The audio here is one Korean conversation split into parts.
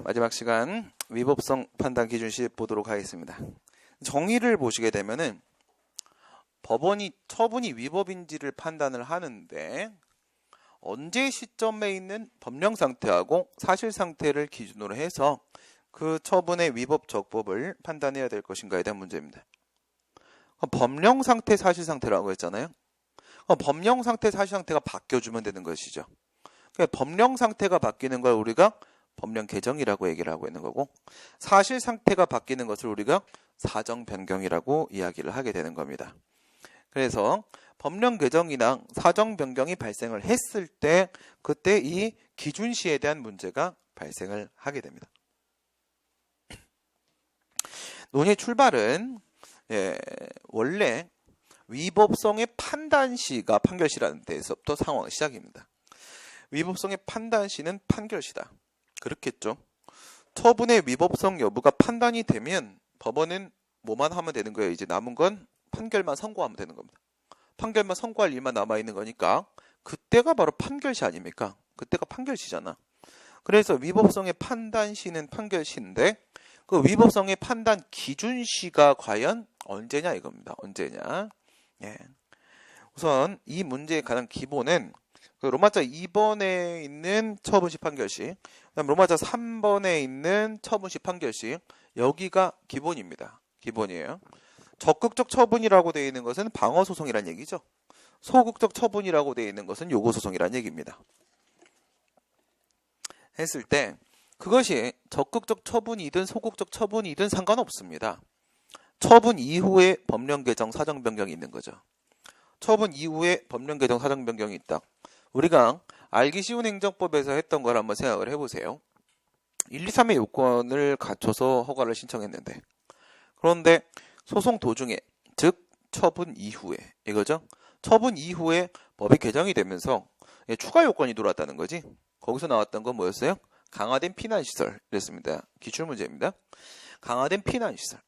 마지막 시간 위법성 판단 기준시 보도록 하겠습니다. 정의를 보시게 되면은 법원이 처분이 위법인지를 판단을 하는데 언제 시점에 있는 법령 상태하고 사실 상태를 기준으로 해서 그 처분의 위법 적법을 판단해야 될 것인가에 대한 문제입니다. 법령 상태, 사실 상태라고 했잖아요. 법령 상태, 사실 상태가 바뀌어주면 되는 것이죠. 그러니까 법령 상태가 바뀌는 걸 우리가 법령 개정이라고 얘기를 하고 있는 거고, 사실 상태가 바뀌는 것을 우리가 사정 변경이라고 이야기를 하게 되는 겁니다. 그래서 법령 개정이나 사정 변경이 발생을 했을 때 그때 이 기준시에 대한 문제가 발생을 하게 됩니다. 논의 출발은 원래 위법성의 판단시가 판결시라는 데에서부터 상황 시작입니다. 위법성의 판단시는 판결시다. 그렇겠죠. 처분의 위법성 여부가 판단이 되면 법원은 뭐만 하면 되는 거예요. 이제 남은 건 판결만 선고하면 되는 겁니다. 판결만 선고할 일만 남아있는 거니까 그때가 바로 판결시 아닙니까? 그때가 판결시잖아. 그래서 위법성의 판단시는 판결시인데 그 위법성의 판단 기준시가 과연 언제냐 이겁니다. 언제냐. 우선 이 문제의 가장 기본은 그 로마자 2번에 있는 처분시 판결시, 그다음 로마자 3번에 있는 처분시 판결시, 여기가 기본입니다. 기본이에요. 적극적 처분이라고 되어 있는 것은 방어소송이란 얘기죠. 소극적 처분이라고 되어 있는 것은 요구소송이란 얘기입니다. 했을 때 그것이 적극적 처분이든 소극적 처분이든 상관없습니다. 처분 이후에 법령 개정, 사정 변경이 있는 거죠. 처분 이후에 법령 개정, 사정 변경이 있다. 우리가 알기 쉬운 행정법에서 했던 걸 한번 생각을 해보세요. 1, 2, 3의 요건을 갖춰서 허가를 신청했는데 그런데 소송 도중에, 즉 처분 이후에 이거죠. 처분 이후에 법이 개정이 되면서 추가 요건이 들어왔다는 거지. 거기서 나왔던 건 뭐였어요? 강화된 피난시설 이랬습니다. 기출문제입니다. 강화된 피난시설.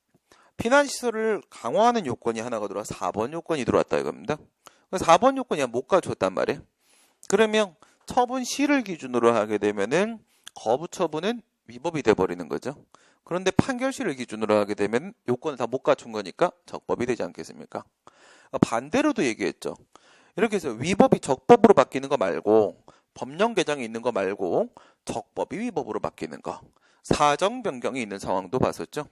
피난시설을 강화하는 요건이 하나가 들어와 4번 요건이 들어왔다 이겁니다. 4번 요건이 못 갖췄단 말이에요. 그러면 처분 시를 기준으로 하게 되면은 거부 처분은 위법이 돼버리는 거죠. 그런데 판결시를 기준으로 하게 되면 요건을 다 못 갖춘 거니까 적법이 되지 않겠습니까? 반대로도 얘기했죠. 이렇게 해서 위법이 적법으로 바뀌는 거 말고 법령 개정이 있는 거 말고 적법이 위법으로 바뀌는 거, 사정 변경이 있는 상황도 봤었죠.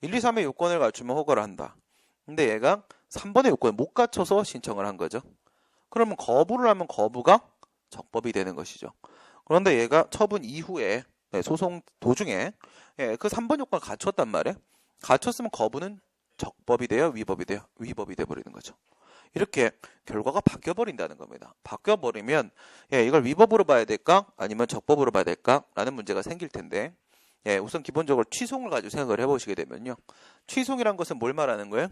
1, 2, 3의 요건을 갖추면 허가를 한다. 근데 얘가 3번의 요건을 못 갖춰서 신청을 한 거죠. 그러면 거부를 하면 거부가 적법이 되는 것이죠. 그런데 얘가 처분 이후에 소송 도중에 그 3번 요건을 갖췄단 말이에요. 갖췄으면 거부는 적법이 돼요? 위법이 돼요? 위법이 돼버리는 거죠. 이렇게 결과가 바뀌어버린다는 겁니다. 바뀌어버리면 이걸 위법으로 봐야 될까? 아니면 적법으로 봐야 될까? 라는 문제가 생길 텐데 우선 기본적으로 취송을 가지고 생각을 해보시게 되면요. 취송이란 것은 뭘 말하는 거예요?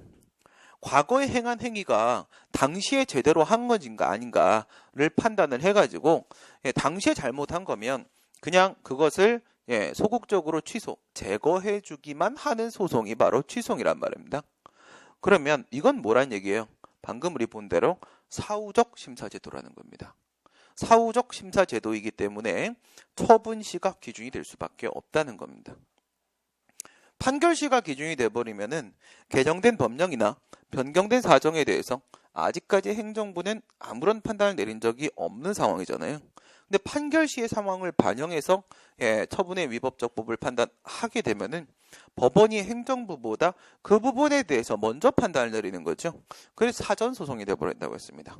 과거에 행한 행위가 당시에 제대로 한 것인가 아닌가를 판단을 해가지고 당시에 잘못한 거면 그냥 그것을 소극적으로 취소, 제거해주기만 하는 소송이 바로 취송이란 말입니다. 그러면 이건 뭐란 얘기예요? 방금 우리 본 대로 사후적 심사제도라는 겁니다. 사후적 심사제도이기 때문에 처분시가 기준이 될 수밖에 없다는 겁니다. 판결시가 기준이 돼버리면은 개정된 법령이나 변경된 사정에 대해서 아직까지 행정부는 아무런 판단을 내린 적이 없는 상황이잖아요. 근데 판결시의 상황을 반영해서 처분의 위법적법을 판단하게 되면은 법원이 행정부보다 그 부분에 대해서 먼저 판단을 내리는 거죠. 그래서 사전소송이 되어버린다고 했습니다.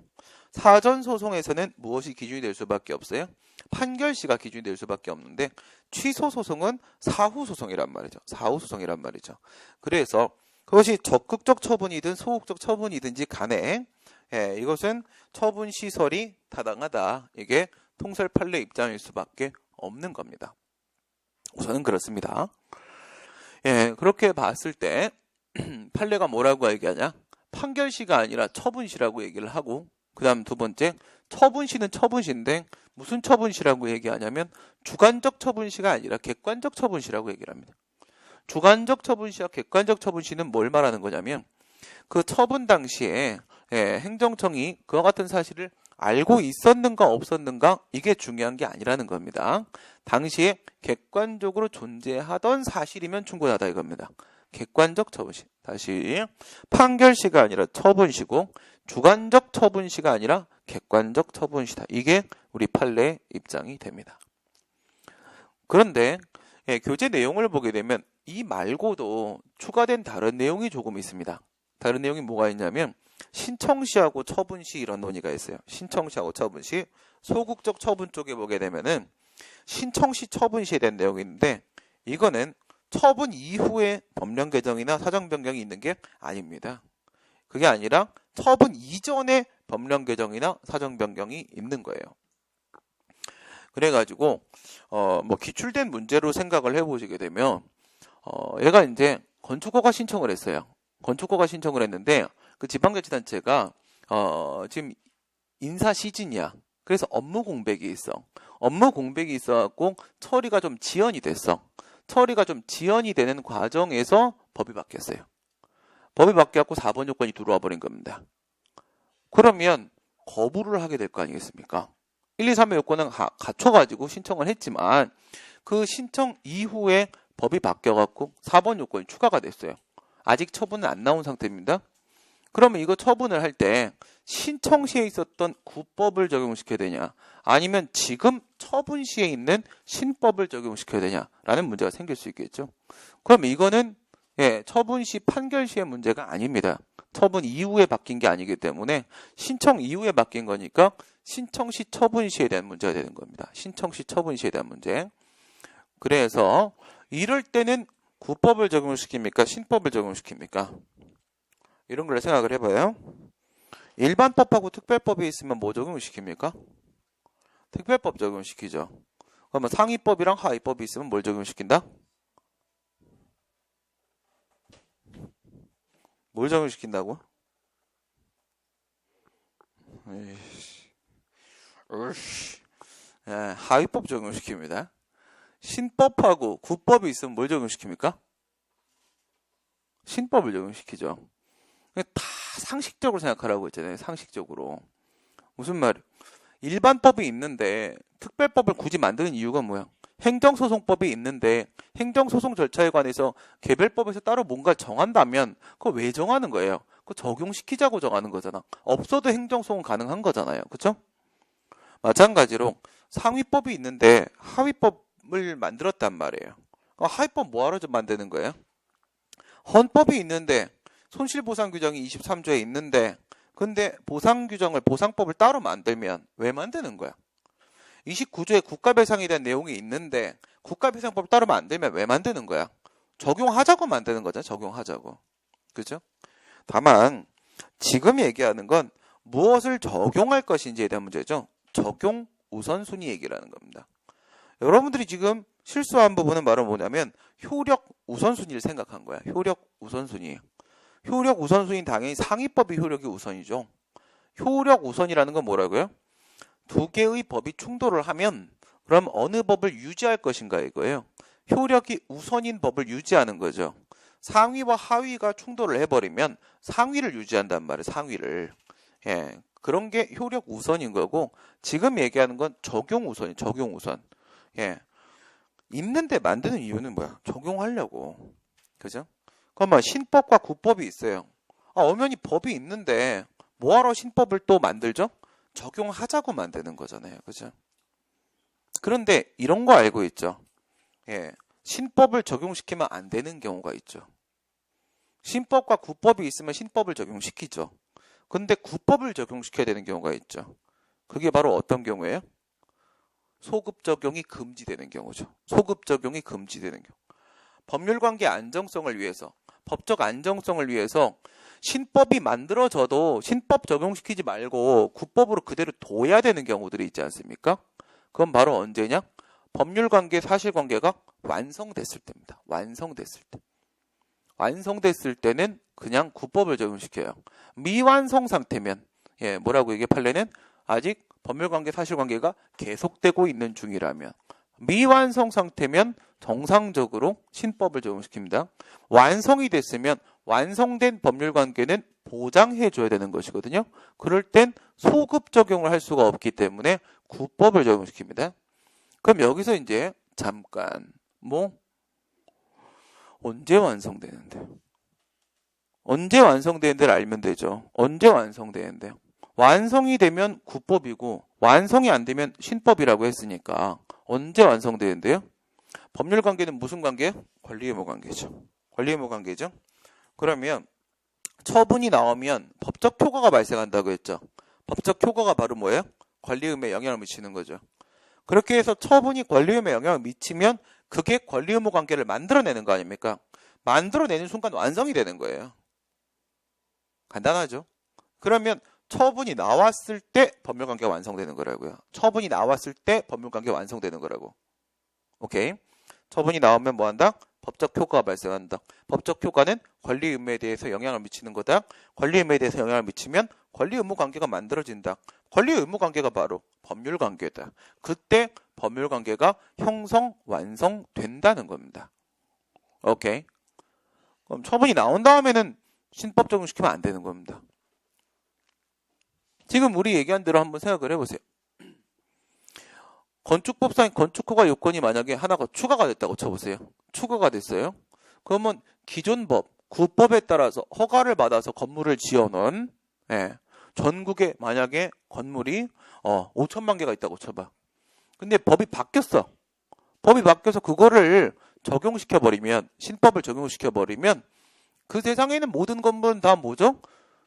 사전소송에서는 무엇이 기준이 될 수밖에 없어요? 판결시가 기준이 될 수밖에 없는데 취소소송은 사후소송이란 말이죠. 사후소송이란 말이죠. 그래서 그것이 적극적 처분이든 소극적 처분이든지 간에 이것은 처분시설이 타당하다. 이게 통설 판례 입장일 수밖에 없는 겁니다. 우선은 그렇습니다. 그렇게 봤을 때 판례가 뭐라고 얘기하냐? 판결시가 아니라 처분시라고 얘기를 하고 그 다음 두 번째 처분시는 처분시인데 무슨 처분시라고 얘기하냐면 주관적 처분시가 아니라 객관적 처분시라고 얘기를 합니다. 주관적 처분시와 객관적 처분시는 뭘 말하는 거냐면 그 처분 당시에 행정청이 그와 같은 사실을 알고 있었는가 없었는가 이게 중요한 게 아니라는 겁니다. 당시에 객관적으로 존재하던 사실이면 충분하다 이겁니다. 객관적 처분시. 다시 판결시가 아니라 처분시고 주관적 처분시가 아니라 객관적 처분시다. 이게 우리 판례의 입장이 됩니다. 그런데 교재 내용을 보게 되면 이 말고도 추가된 다른 내용이 조금 있습니다. 다른 내용이 뭐가 있냐면 신청시하고 처분시 이런 논의가 있어요. 신청시하고 처분시. 소극적 처분 쪽에 보게 되면은 신청시 처분시에 대한 내용이 있는데 이거는 처분 이후에 법령 개정이나 사정 변경이 있는 게 아닙니다. 그게 아니라 처분 이전에 법령 개정이나 사정 변경이 있는 거예요. 그래가지고 뭐 기출된 문제로 생각을 해보시게 되면 얘가 이제 건축허가 신청을 했어요. 건축허가 신청을 했는데 그 지방자치단체가 지금 인사 시즌이야. 그래서 업무 공백이 있어. 업무 공백이 있어갖고 처리가 좀 지연이 됐어. 처리가 좀 지연이 되는 과정에서 법이 바뀌었어요. 법이 바뀌었고 4번 요건이 들어와 버린 겁니다. 그러면 거부를 하게 될 거 아니겠습니까? 1, 2, 3의 요건은 갖춰가지고 신청을 했지만 그 신청 이후에 법이 바뀌어갖고 4번 요건이 추가가 됐어요. 아직 처분은 안 나온 상태입니다. 그러면 이거 처분을 할 때 신청 시에 있었던 구법을 적용시켜야 되냐 아니면 지금 처분 시에 있는 신법을 적용시켜야 되냐라는 문제가 생길 수 있겠죠. 그럼 이거는 처분 시 판결 시의 문제가 아닙니다. 처분 이후에 바뀐 게 아니기 때문에 신청 이후에 바뀐 거니까 신청 시 처분 시에 대한 문제가 되는 겁니다. 신청 시 처분 시에 대한 문제. 그래서 이럴 때는 구법을 적용시킵니까? 신법을 적용시킵니까? 이런 걸 생각을 해봐요. 일반법하고 특별법이 있으면 뭐 적용시킵니까? 특별법 적용시키죠. 그러면 상위법이랑 하위법이 있으면 뭘 적용시킨다? 뭘 적용시킨다고? 하위법 적용시킵니다. 신법하고 구법이 있으면 뭘 적용시킵니까? 신법을 적용시키죠. 다 상식적으로 생각하라고 했잖아요. 상식적으로. 무슨 말이에요? 일반법이 있는데 특별법을 굳이 만드는 이유가 뭐야? 행정소송법이 있는데 행정소송 절차에 관해서 개별법에서 따로 뭔가 정한다면 그거 왜 정하는 거예요? 그거 적용시키자고 정하는 거잖아. 없어도 행정소송 가능한 거잖아요. 그렇죠? 마찬가지로 상위법이 있는데 하위법을 만들었단 말이에요. 하위법 뭐하러 좀 만드는 거예요? 헌법이 있는데 손실보상 규정이 23조에 있는데 근데 보상법을 따로 만들면 왜 만드는 거야? 29조에 국가배상에 대한 내용이 있는데 국가배상법을 따로 만들면 왜 만드는 거야? 적용하자고 만드는 거죠. 적용하자고. 그죠? 다만 지금 얘기하는 건 무엇을 적용할 것인지에 대한 문제죠. 적용 우선순위 얘기라는 겁니다. 여러분들이 지금 실수한 부분은 바로 뭐냐면 효력 우선순위를 생각한 거야. 효력 우선순위. 효력 우선순위는 당연히 상위법이 효력이 우선이죠. 효력 우선이라는 건 뭐라고요? 두 개의 법이 충돌을 하면 그럼 어느 법을 유지할 것인가 이거예요. 효력이 우선인 법을 유지하는 거죠. 상위와 하위가 충돌을 해버리면 상위를 유지한단 말이에요. 상위를. 그런 게 효력 우선인 거고 지금 얘기하는 건 적용 우선이에요. 적용 우선. 있는데 만드는 이유는 뭐야? 적용하려고. 그죠? 그러면 신법과 구법이 있어요. 엄연히 법이 있는데 뭐하러 신법을 또 만들죠? 적용하자고 만드는 거잖아요. 그죠? 그런데 이런 거 알고 있죠? 신법을 적용시키면 안 되는 경우가 있죠. 신법과 구법이 있으면 신법을 적용시키죠. 근데 구법을 적용시켜야 되는 경우가 있죠. 그게 바로 어떤 경우예요? 소급 적용이 금지되는 경우죠. 소급 적용이 금지되는 경우. 법률관계 안정성을 위해서, 법적 안정성을 위해서 신법이 만들어져도 신법 적용시키지 말고 구법으로 그대로 둬야 되는 경우들이 있지 않습니까? 그건 바로 언제냐? 법률관계, 사실관계가 완성됐을 때입니다. 완성됐을 때. 완성됐을 때는 그냥 구법을 적용시켜요. 미완성 상태면 뭐라고 이게 판례는 아직 법률관계, 사실관계가 계속되고 있는 중이라면 미완성 상태면 정상적으로 신법을 적용시킵니다. 완성이 됐으면 완성된 법률관계는 보장해줘야 되는 것이거든요. 그럴 땐 소급 적용을 할 수가 없기 때문에 구법을 적용시킵니다. 그럼 여기서 이제 잠깐 언제 완성되는데? 언제 완성되는지를 알면 되죠. 언제 완성되는데요? 완성이 되면 구법이고 완성이 안 되면 신법이라고 했으니까 언제 완성되는데요? 법률관계는 무슨 관계예요? 권리의무관계죠. 권리의무관계죠. 그러면 처분이 나오면 법적 효과가 발생한다고 했죠. 법적 효과가 바로 뭐예요? 권리의무에 영향을 미치는 거죠. 그렇게 해서 처분이 권리의무에 영향을 미치면 그게 권리의무 관계를 만들어내는 거 아닙니까? 만들어내는 순간 완성이 되는 거예요. 간단하죠? 그러면 처분이 나왔을 때 법률관계가 완성되는 거라고요. 처분이 나왔을 때 법률관계가 완성되는 거라고. 오케이? 처분이 나오면 뭐 한다? 법적 효과가 발생한다. 법적 효과는 권리 의무에 대해서 영향을 미치는 거다. 권리 의무에 대해서 영향을 미치면 권리 의무 관계가 만들어진다. 권리 의무 관계가 바로 법률 관계다. 그때 법률 관계가 형성, 완성된다는 겁니다. 오케이? 그럼 처분이 나온 다음에는 신법 적용시키면 안 되는 겁니다. 지금 우리 얘기한 대로 한번 생각을 해보세요. 건축법상 건축허가 요건이 만약에 하나가 추가가 됐다고 쳐보세요. 추가가 됐어요. 그러면 기존 법, 구법에 따라서 허가를 받아서 건물을 지어놓은 전국에 만약에 건물이 5천만 개가 있다고 쳐봐. 근데 법이 바뀌었어. 법이 바뀌어서 그거를 적용시켜버리면, 신법을 적용시켜버리면 그 세상에 있는 모든 건물은 다 뭐죠?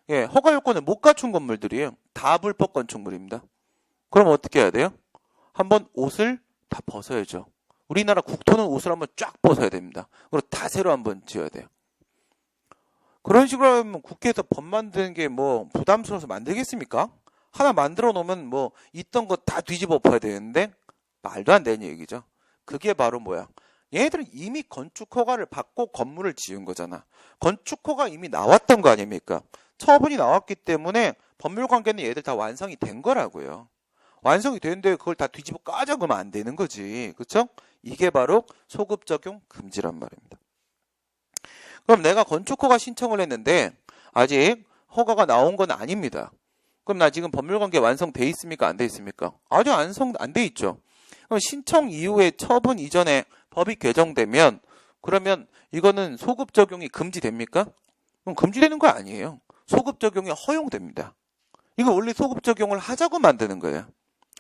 허가 요건을 못 갖춘 건물들이에요. 다 불법 건축물입니다. 그럼 어떻게 해야 돼요? 한번 옷을 다 벗어야죠. 우리나라 국토는 옷을 한번 쫙 벗어야 됩니다. 그리고 다 새로 한번 지어야 돼요. 그런 식으로 하면 국회에서 법 만드는 게 부담스러워서 만들겠습니까? 하나 만들어 놓으면 있던 거 다 뒤집어 엎어야 되는데 말도 안 되는 얘기죠. 그게 바로 뭐야? 얘네들은 이미 건축 허가를 받고 건물을 지은 거잖아. 건축 허가 이미 나왔던 거 아닙니까? 처분이 나왔기 때문에 법률 관계는 얘들 다 완성이 된 거라고요. 완성이 되는데 그걸 다 뒤집어 까자 그러면 안 되는 거지. 그렇죠? 이게 바로 소급 적용 금지란 말입니다. 그럼 내가 건축 허가 신청을 했는데 아직 허가가 나온 건 아닙니다. 그럼 나 지금 법률 관계 완성돼 있습니까? 안 돼 있습니까? 아직 안 돼 있죠. 그럼 신청 이후에 처분 이전에 법이 개정되면 그러면 이거는 소급 적용이 금지됩니까? 그럼 금지되는 거 아니에요. 소급 적용이 허용됩니다. 이거 원래 소급 적용을 하자고 만드는 거예요.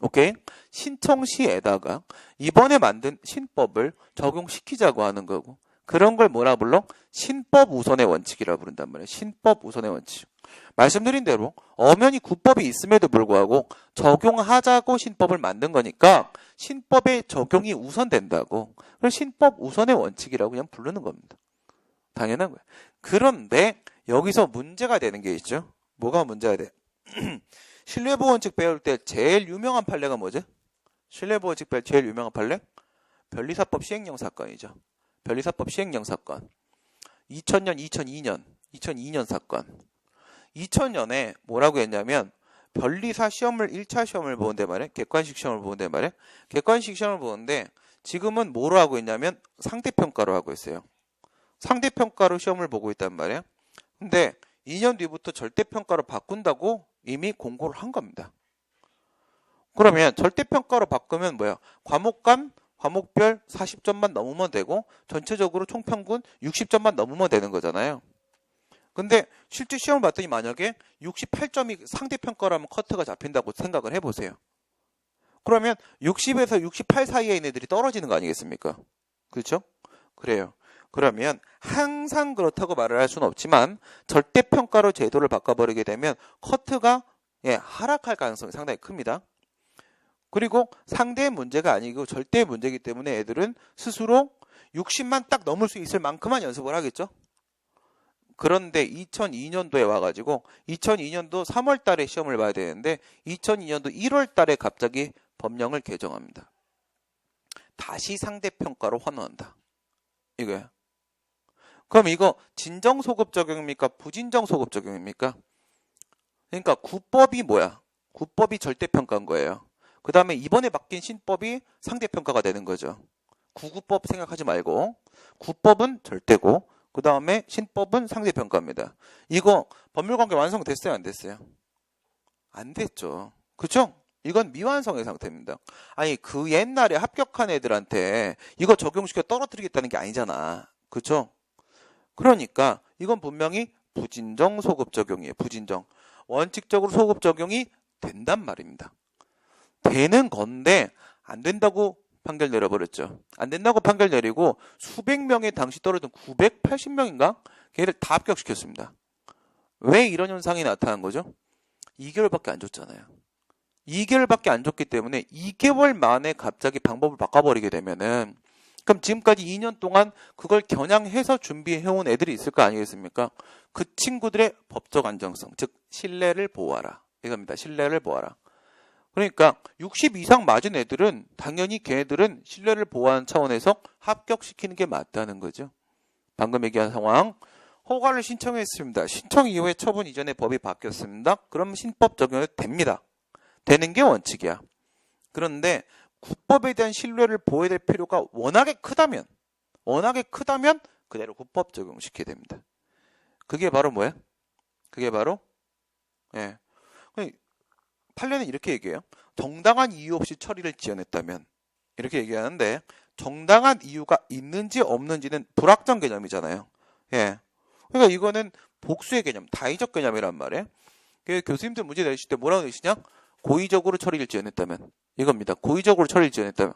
오케이? 신청 시에다가 이번에 만든 신법을 적용시키자고 하는 거고 그런 걸 뭐라 불러? 신법 우선의 원칙이라 부른단 말이에요. 신법 우선의 원칙. 말씀드린 대로 엄연히 구법이 있음에도 불구하고 적용하자고 신법을 만든 거니까 신법의 적용이 우선된다고. 그래서 신법 우선의 원칙이라고 그냥 부르는 겁니다. 당연한 거예요. 그런데 여기서 문제가 되는 게 있죠. 뭐가 문제가 돼? 신뢰보호원칙 배울 때 제일 유명한 판례가 뭐죠? 신뢰보호원칙 배울 제일 유명한 판례? 변리사법 시행령 사건이죠. 변리사법 시행령 사건. 2000년, 2002년 사건. 2000년에 뭐라고 했냐면 변리사 시험을 1차 시험을 보는데 말이에요. 객관식 시험을 보는데 말이에요. 객관식 시험을 보는데 지금은 뭐로 하고 있냐면 상대평가로 하고 있어요. 상대평가로 시험을 보고 있단 말이에요. 근데 2년 뒤부터 절대평가로 바꾼다고 이미 공고를 한 겁니다. 그러면 절대평가로 바꾸면 뭐야? 과목별 40점만 넘으면 되고 전체적으로 총평균 60점만 넘으면 되는 거잖아요. 근데 실제 시험을 봤더니 만약에 68점이 상대평가라면 커트가 잡힌다고 생각을 해보세요. 그러면 60에서 68 사이에 있는 애들이 떨어지는 거 아니겠습니까? 그렇죠? 그래요. 그러면 항상 그렇다고 말을 할 수는 없지만 절대평가로 제도를 바꿔버리게 되면 커트가 하락할 가능성이 상당히 큽니다. 그리고 상대의 문제가 아니고 절대의 문제이기 때문에 애들은 스스로 60만 딱 넘을 수 있을 만큼만 연습을 하겠죠. 그런데 2002년도에 와가지고 2002년도 3월 달에 시험을 봐야 되는데 2002년도 1월 달에 갑자기 법령을 개정합니다. 다시 상대평가로 환원한다. 이거야. 그럼 이거 진정소급 적용입니까? 부진정소급 적용입니까? 그러니까 구법이 뭐야? 구법이 절대평가인 거예요. 그 다음에 이번에 바뀐 신법이 상대평가가 되는 거죠. 구구법 생각하지 말고 구법은 절대고 그 다음에 신법은 상대평가입니다. 이거 법률관계 완성됐어요? 안 됐어요? 안 됐죠. 그쵸? 이건 미완성의 상태입니다. 아니 그 옛날에 합격한 애들한테 이거 적용시켜 떨어뜨리겠다는 게 아니잖아. 그쵸? 그러니까 이건 분명히 부진정 소급 적용이에요. 부진정. 원칙적으로 소급 적용이 된단 말입니다. 되는 건데 안 된다고 판결 내려버렸죠. 안 된다고 판결 내리고 수백 명의 당시 떨어진 980명인가? 걔를 다 합격시켰습니다. 왜 이런 현상이 나타난 거죠? 2개월밖에 안 줬잖아요. 2개월밖에 안 줬기 때문에 2개월 만에 갑자기 방법을 바꿔버리게 되면은 그럼 지금까지 2년 동안 그걸 겨냥해서 준비해온 애들이 있을 거 아니겠습니까? 그 친구들의 법적 안정성, 즉 신뢰를 보호하라. 이겁니다. 신뢰를 보호하라. 그러니까 60 이상 맞은 애들은 당연히 걔네들은 신뢰를 보호하는 차원에서 합격시키는 게 맞다는 거죠. 방금 얘기한 상황. 허가를 신청했습니다. 신청 이후에 처분 이전에 법이 바뀌었습니다. 그럼 신법 적용해도 됩니다. 되는 게 원칙이야. 그런데 국법에 대한 신뢰를 보호해야 될 필요가 워낙에 크다면 그대로 국법 적용시켜야 됩니다. 그게 바로 뭐야? 그게 바로 판례는 이렇게 얘기해요. 정당한 이유 없이 처리를 지연했다면 이렇게 얘기하는데 정당한 이유가 있는지 없는지는 불확정 개념이잖아요. 그러니까 이거는 복수의 개념, 다의적 개념이란 말이에요. 교수님들 문제 내실 때 뭐라고 내시냐? 고의적으로 처리를 지연했다면 이겁니다. 고의적으로 처리를 지연했다면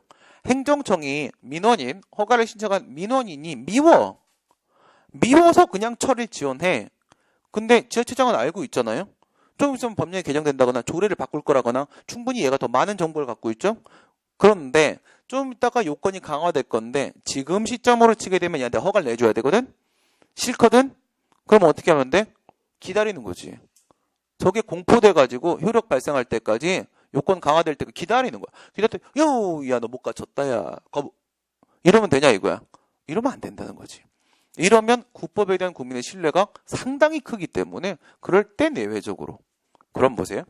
행정청이 민원인, 허가를 신청한 민원인이 미워서 그냥 처리를 지연해. 근데 지자체장은 알고 있잖아요. 좀 있으면 법령이 개정된다거나 조례를 바꿀 거라거나 충분히 얘가 더 많은 정보를 갖고 있죠. 그런데 좀 있다가 요건이 강화될 건데 지금 시점으로 치게 되면 얘한테 허가를 내줘야 되거든. 싫거든. 그럼 어떻게 하면 돼? 기다리는 거지. 저게 공포돼가지고 효력 발생할 때까지 요건 강화될 때까지 기다리는 거야. 기다릴 때, 야, 너 못 갖췄다, 야. 이러면 되냐, 이거야. 이러면 안 된다는 거지. 이러면 국법에 대한 국민의 신뢰가 상당히 크기 때문에 그럴 때 내외적으로. 그럼 보세요.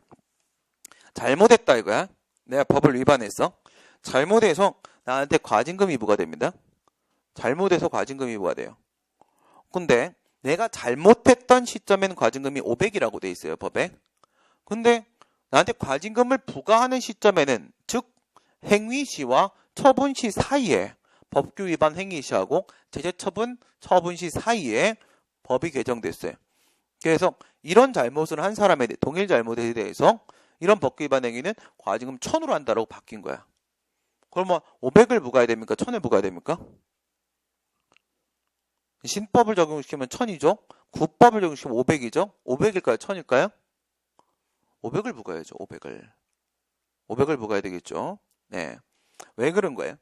잘못했다, 이거야. 내가 법을 위반했어. 잘못해서 나한테 과징금이 부과됩니다. 잘못해서 과징금이 부과돼요. 근데 내가 잘못했던 시점엔 과징금이 500이라고 돼 있어요, 법에. 근데 나한테 과징금을 부과하는 시점에는 즉 행위시와 처분시 사이에 법규 위반 행위시하고 제재처분 처분시 사이에 법이 개정됐어요. 그래서 이런 잘못을 한 사람에 대해 동일 잘못에 대해서 이런 법규 위반 행위는 과징금 1000으로 한다라고 바뀐 거야. 그러면 500을 부과해야 됩니까? 1000을 부과해야 됩니까? 신법을 적용시키면 1000이죠. 국법을 적용시키면 500이죠. 500일까요? 1000일까요? 500을 부과해야죠. 500을 부과해야 되겠죠. 네. 왜 그런 거예요?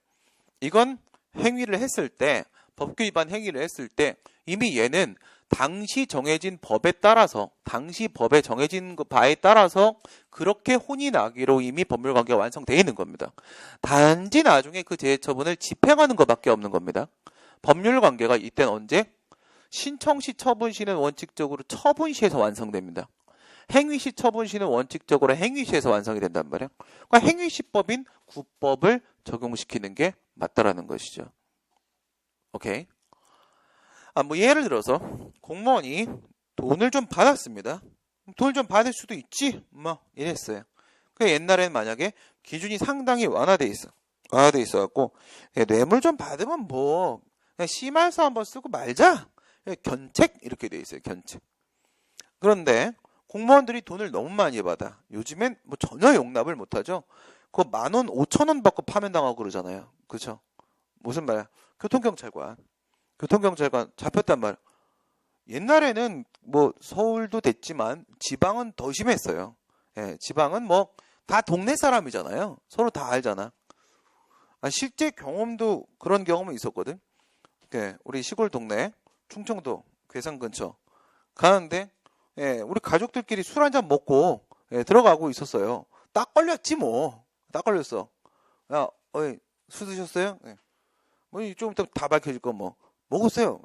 이건 행위를 했을 때 법규 위반 행위를 했을 때 이미 얘는 당시 정해진 법에 따라서 당시 법에 정해진 바에 따라서 그렇게 혼이 나기로 이미 법률관계가 완성되어 있는 겁니다. 단지 나중에 그 재해처분을 집행하는 것밖에 없는 겁니다. 법률관계가 이때는 언제? 신청시 처분시는 원칙적으로 처분시에서 완성됩니다. 행위시 처분시는 원칙적으로 행위시에서 완성이 된단 말이에요. 그러니까 행위시법인 국법을 적용시키는 게 맞다라는 것이죠. 오케이. 뭐 예를 들어서 공무원이 돈을 좀 받았습니다. 돈을 좀 받을 수도 있지. 뭐 이랬어요. 그 옛날에는 만약에 기준이 상당히 완화돼 있어갖고 뇌물 좀 받으면 뭐 그냥 심할서 한번 쓰고 말자. 견책 이렇게 돼 있어요. 견책. 그런데 공무원들이 돈을 너무 많이 받아. 요즘엔 뭐 전혀 용납을 못하죠. 그거 10,000원, 5,000원 받고 파면당하고 그러잖아요. 그렇죠? 무슨 말이야? 교통경찰관 잡혔단 말. 옛날에는 뭐 서울도 됐지만 지방은 더 심했어요. 지방은 뭐 다 동네 사람이잖아요. 서로 다 알잖아. 실제 경험도 그런 경험은 있었거든. 우리 시골 동네 충청도 괴산 근처 가는데 우리 가족들끼리 술 한잔 먹고 들어가고 있었어요. 딱 걸렸지 뭐. 딱 걸렸어. 야, 술 드셨어요? 뭐 좀 이따 다 밝혀질 거 뭐. 먹었어요.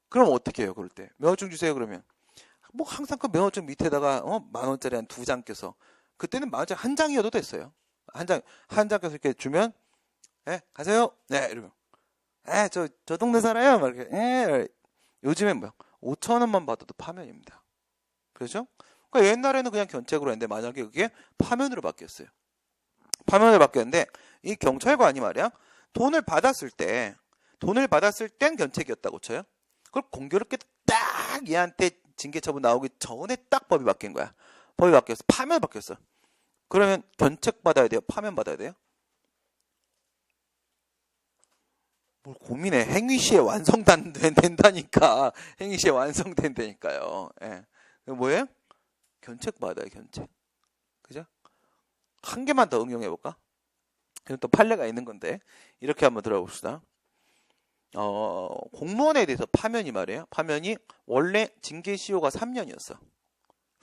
그럼 어떻게 해요, 그럴 때? 면허증 주세요, 그러면. 뭐 항상 그 면허증 밑에다가 10,000원짜리 한 2장 껴서 그때는 만원짜리 한 장이어도 됐어요. 한 장에서 이렇게 주면, 가세요. 네, 이러면. 저 동네 살아요. 막 이렇게, 요즘엔 뭐야? 5,000원만 받아도 파면입니다. 그렇죠? 그러니까 옛날에는 그냥 견책으로 했는데 만약에 그게 파면으로 바뀌었어요. 파면으로 바뀌었는데 이 경찰관이 말이야 돈을 받았을 땐 견책이었다고 쳐요. 그걸 공교롭게 딱 얘한테 징계처분 나오기 전에 딱 법이 바뀐 거야. 법이 바뀌었어. 파면 바뀌었어. 그러면 견책 받아야 돼요? 파면 받아야 돼요? 뭘 고민해. 행위시에 완성된다니까. 행위시에 완성된다니까요. 예. 뭐예요? 견책 받아요, 견책. 그죠? 한 개만 더 응용해 볼까? 그럼 또 판례가 있는 건데 이렇게 한번 들어봅시다. 공무원에 대해서 파면이 말이에요. 파면이 원래 징계 시효가 3년이었어.